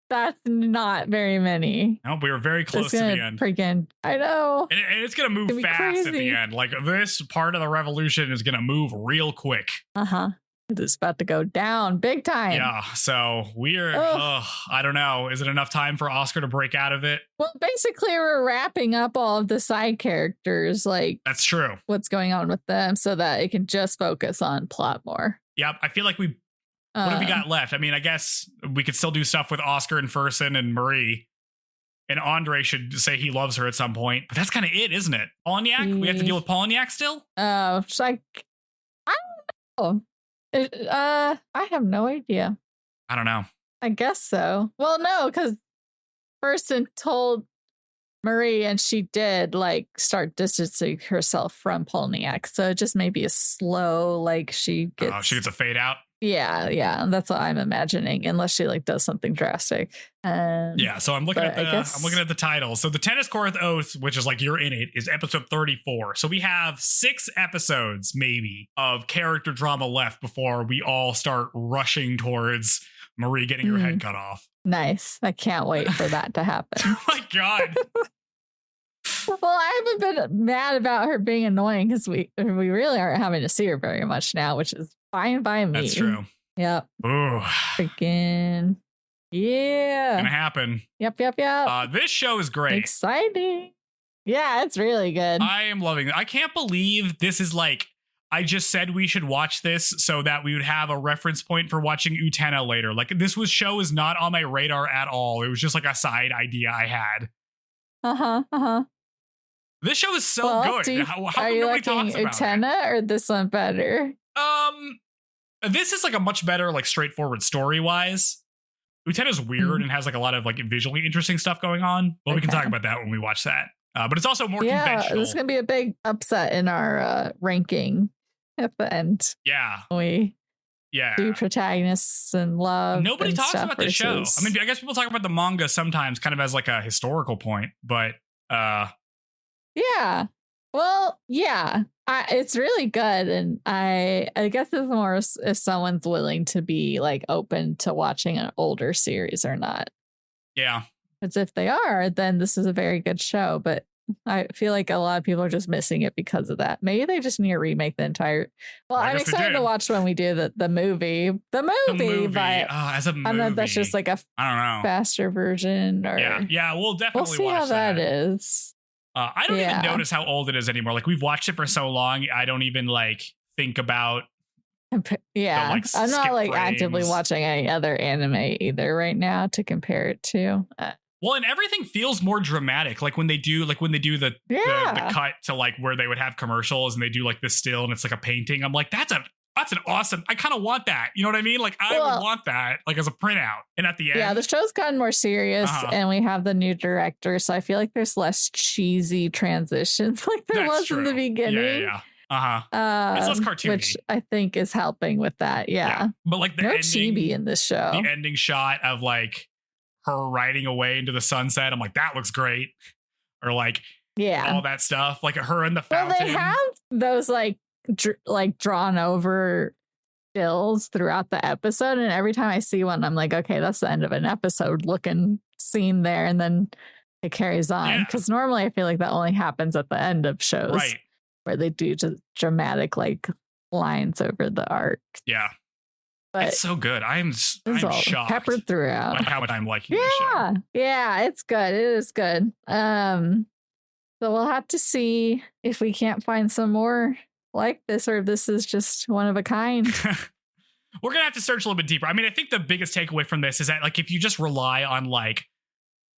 That's not very many. No, we were very close to the end. Freaking, I know. And it's going to move fast at the end. Like this part of the revolution is going to move real quick. Uh-huh. It's about to go down big time. Yeah, so I don't know. Is it enough time for Oscar to break out of it? Well, basically, we're wrapping up all of the side characters. Like, that's true. What's going on with them so that it can just focus on plot more. Yep, I feel like what have we got left? I mean, I guess we could still do stuff with Oscar and Fersen and Marie. And Andre should say he loves her at some point. But that's kind of it, isn't it? Polygnac? We have to deal with Polygnac still? It's like, I don't know. I have no idea. I don't know. I guess so. Well, no, because Fersen told Marie and she did like start distancing herself from Polygnac. So it just may be a slow, like she gets a fade out. Yeah, that's what I'm imagining, unless she like does something drastic. Yeah, so I'm looking at the title. So the Tennis Court Oath, which is like you're in it, is episode 34. So we have 6 episodes maybe of character drama left before we all start rushing towards Marie getting her head cut off. Nice. I can't wait for that to happen. Oh my God. Well, I haven't been mad about her being annoying because we really aren't having to see her very much now, which is fine by me. That's true. Yep. Ooh. Freaking. Yeah. Gonna happen. Yep. This show is great. Exciting. Yeah, it's really good. I am loving it. I can't believe this is like, I just said we should watch this so that we would have a reference point for watching Utena later. Like this show is not on my radar at all. It was just like a side idea I had. This show is so good. How are you liking Utena or this one better? This is like a much better, like straightforward story wise. Utena's weird and has like a lot of like visually interesting stuff going on. But we can talk about that when we watch that. But it's also more conventional. This is gonna be a big upset in our ranking at the end. Yeah, we do protagonists and love. Nobody talks about the show. I mean, I guess people talk about the manga sometimes, kind of as like a historical point, but yeah. Well, yeah. It's really good, and I guess it's more if someone's willing to be like open to watching an older series or not. Yeah. Because if they are, then this is a very good show. But I feel like a lot of people are just missing it because of that. Maybe they just need to remake the entire. Well, I'm excited to watch when we do the movie. The movie, but as a movie, I don't know if that's just like a faster version or we'll definitely see watch how that is. I don't even notice how old it is anymore. Like we've watched it for so long, I don't even like think about. I'm not like actively watching any other anime either right now to compare it to. Well, and everything feels more dramatic. Like when they do the cut to like where they would have commercials and they do like the still and it's like a painting. I'm like, that's an awesome. I kind of want that. You know what I mean? Like I would want that like as a printout. And at the end, the show's gotten more serious and we have the new director, so I feel like there's less cheesy transitions like there was in the beginning. It's less cartoony, which I think is helping with that. Yeah. But like no chibi in this show. The ending shot of like her riding away into the sunset. I'm like, that looks great. Or like, all that stuff, like her in the fountain. Well, they have those like drawn over stills throughout the episode, and every time I see one, I'm like, okay, that's the end of an episode looking scene there, and then it carries on. Because normally I feel like that only happens at the end of shows, right? Where they do just dramatic like lines over the arc. Yeah. But it's so good. I'm shocked. Peppered throughout. By how much I'm liking this show. Yeah, it's good. It is good. So we'll have to see if we can't find some more like this, or if this is just one of a kind. We're gonna have to search a little bit deeper. I mean, I think the biggest takeaway from this is that like if you just rely on like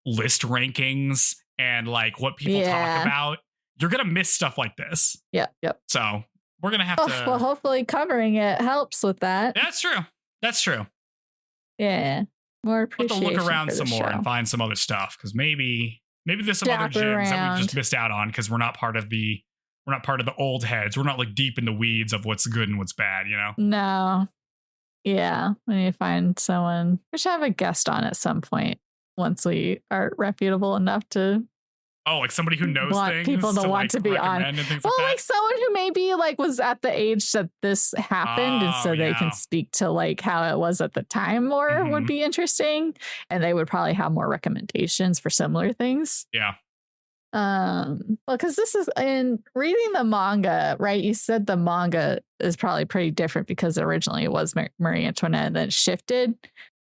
list rankings and like what people talk about, you're gonna miss stuff like this. Yep. So we're gonna have to. Well, hopefully covering it helps with that. That's true. Yeah, more appreciation. We'll have to look around some more show. And find some other stuff, because maybe there's some other gems that we've just missed out on because we're not part of the old heads. We're not like deep in the weeds of what's good and what's bad. You know? No. Yeah, we need to find someone. We should have a guest on at some point. once we are reputable enough to. Oh, like somebody who knows things people to want to be on. Well, like someone who maybe like was at the age that this happened, and so they can speak to like how it was at the time more would be interesting, and they would probably have more recommendations for similar things. Yeah. Well, because this is in reading the manga, right? You said the manga is probably pretty different because originally it was Marie Antoinette and then it shifted.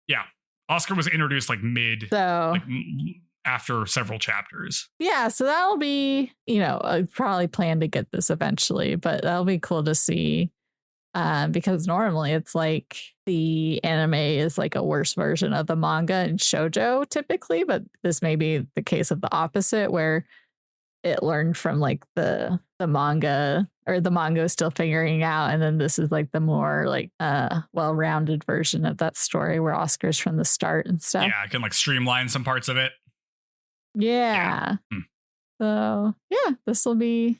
Yeah. Oscar was introduced like mid, like after several chapters. Yeah, so that'll be, I probably plan to get this eventually, but that'll be cool to see. Because normally it's like the anime is like a worse version of the manga and shoujo typically, but this may be the case of the opposite where it learned from like the manga, or the manga is still figuring out, and then this is like the more like well-rounded version of that story where Oscar's from the start and stuff. Yeah, I can like streamline some parts of it. Yeah. So yeah, this will be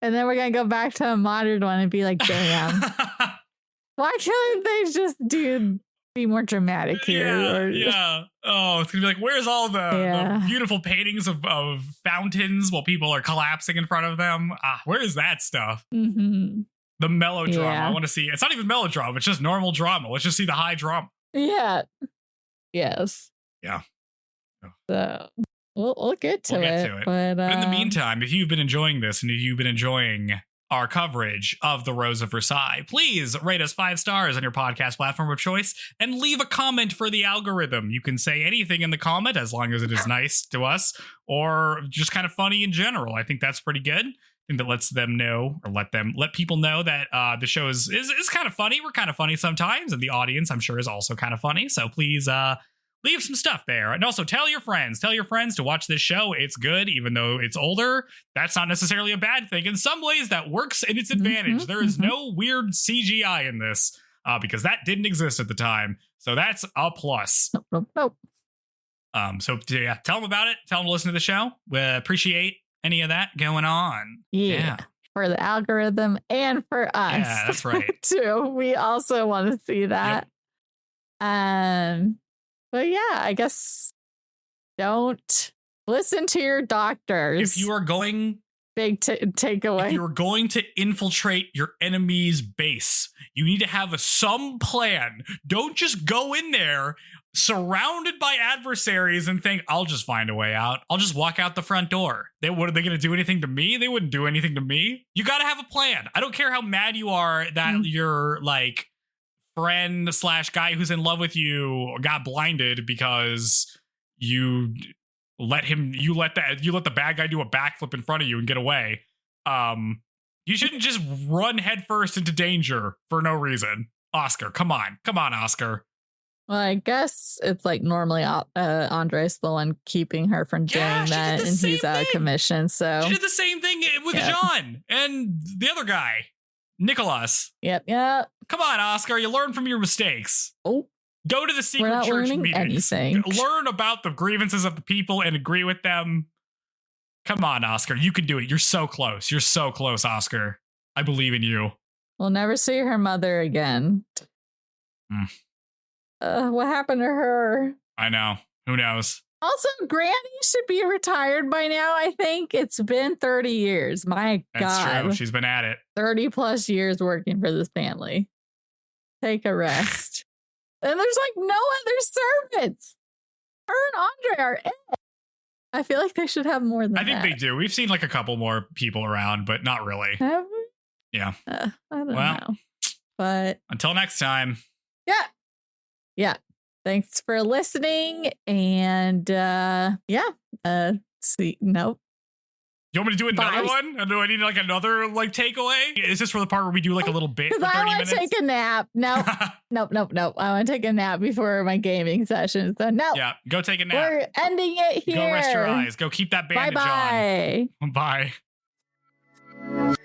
and then we're gonna go back to a modern one and be like, damn, why can't they just be more dramatic here? Yeah. Oh, it's gonna be like, where's all the beautiful paintings of fountains while people are collapsing in front of them? Where is that stuff? Mm-hmm. The melodrama. I want to see. It's not even melodrama. It's just normal drama. Let's just see the high drama. Yeah. Yes. Yeah. So we'll get to it. But in the meantime, if you've been enjoying this and if you've been enjoying our coverage of the Rose of Versailles, please rate us 5 stars on your podcast platform of choice and leave a comment for the algorithm. You can say anything in the comment as long as it is nice to us or just kind of funny in general. I think that's pretty good. I think that lets them know, or let people know that the show is kind of funny. We're kind of funny sometimes, and the audience, I'm sure, is also kind of funny. So please leave some stuff there. And also tell your friends to watch this show. It's good, even though it's older. That's not necessarily a bad thing. In some ways, that works in its advantage. There is no weird CGI in this because that didn't exist at the time. So that's a plus. Nope. So yeah, tell them about it. Tell them to listen to the show. We appreciate any of that going on. Yeah. For the algorithm and for us. Yeah, that's right. Too. We also want to see that. Yep. But yeah, I guess don't listen to your doctors. If you are going... Big takeaway. If you're going to infiltrate your enemy's base, you need to have some plan. Don't just go in there surrounded by adversaries and think, I'll just find a way out. I'll just walk out the front door. What are they going to do anything to me? They wouldn't do anything to me. You got to have a plan. I don't care how mad you are that you're like... friend / guy who's in love with you got blinded because you let the bad guy do a backflip in front of you and get away. You shouldn't just run headfirst into danger for no reason. Oscar, come on, Oscar. Well, I guess it's like normally Andres the one keeping her from doing that, and he's out of commission. So she did the same thing with Jean and the other guy. Nicholas. Yep. Come on, Oscar. You learn from your mistakes. Oh. Go to the secret church meetings. Anything. Learn about the grievances of the people and agree with them. Come on, Oscar. You can do it. You're so close. You're so close, Oscar. I believe in you. We'll never see her mother again. What happened to her? I know. Who knows? Also, Granny should be retired by now, I think. It's been 30 years. My God. That's true. She's been at it. 30 plus years working for this family. Take a rest. And there's like no other servants. Her and Andre are it. I feel like they should have more than that. I think they do. We've seen like a couple more people around, but not really. Have we? Yeah. I don't know. But until next time. Yeah. Thanks for listening. And see, nope. You want me to do another one? Do I need like another like takeaway? Is this for the part where we do like a little bit for 30 minutes? I want to take a nap. Nope. I want to take a nap before my gaming session. So no. Yeah, go take a nap. We're ending it here. Go rest your eyes. Go keep that bandage on. Bye. Bye.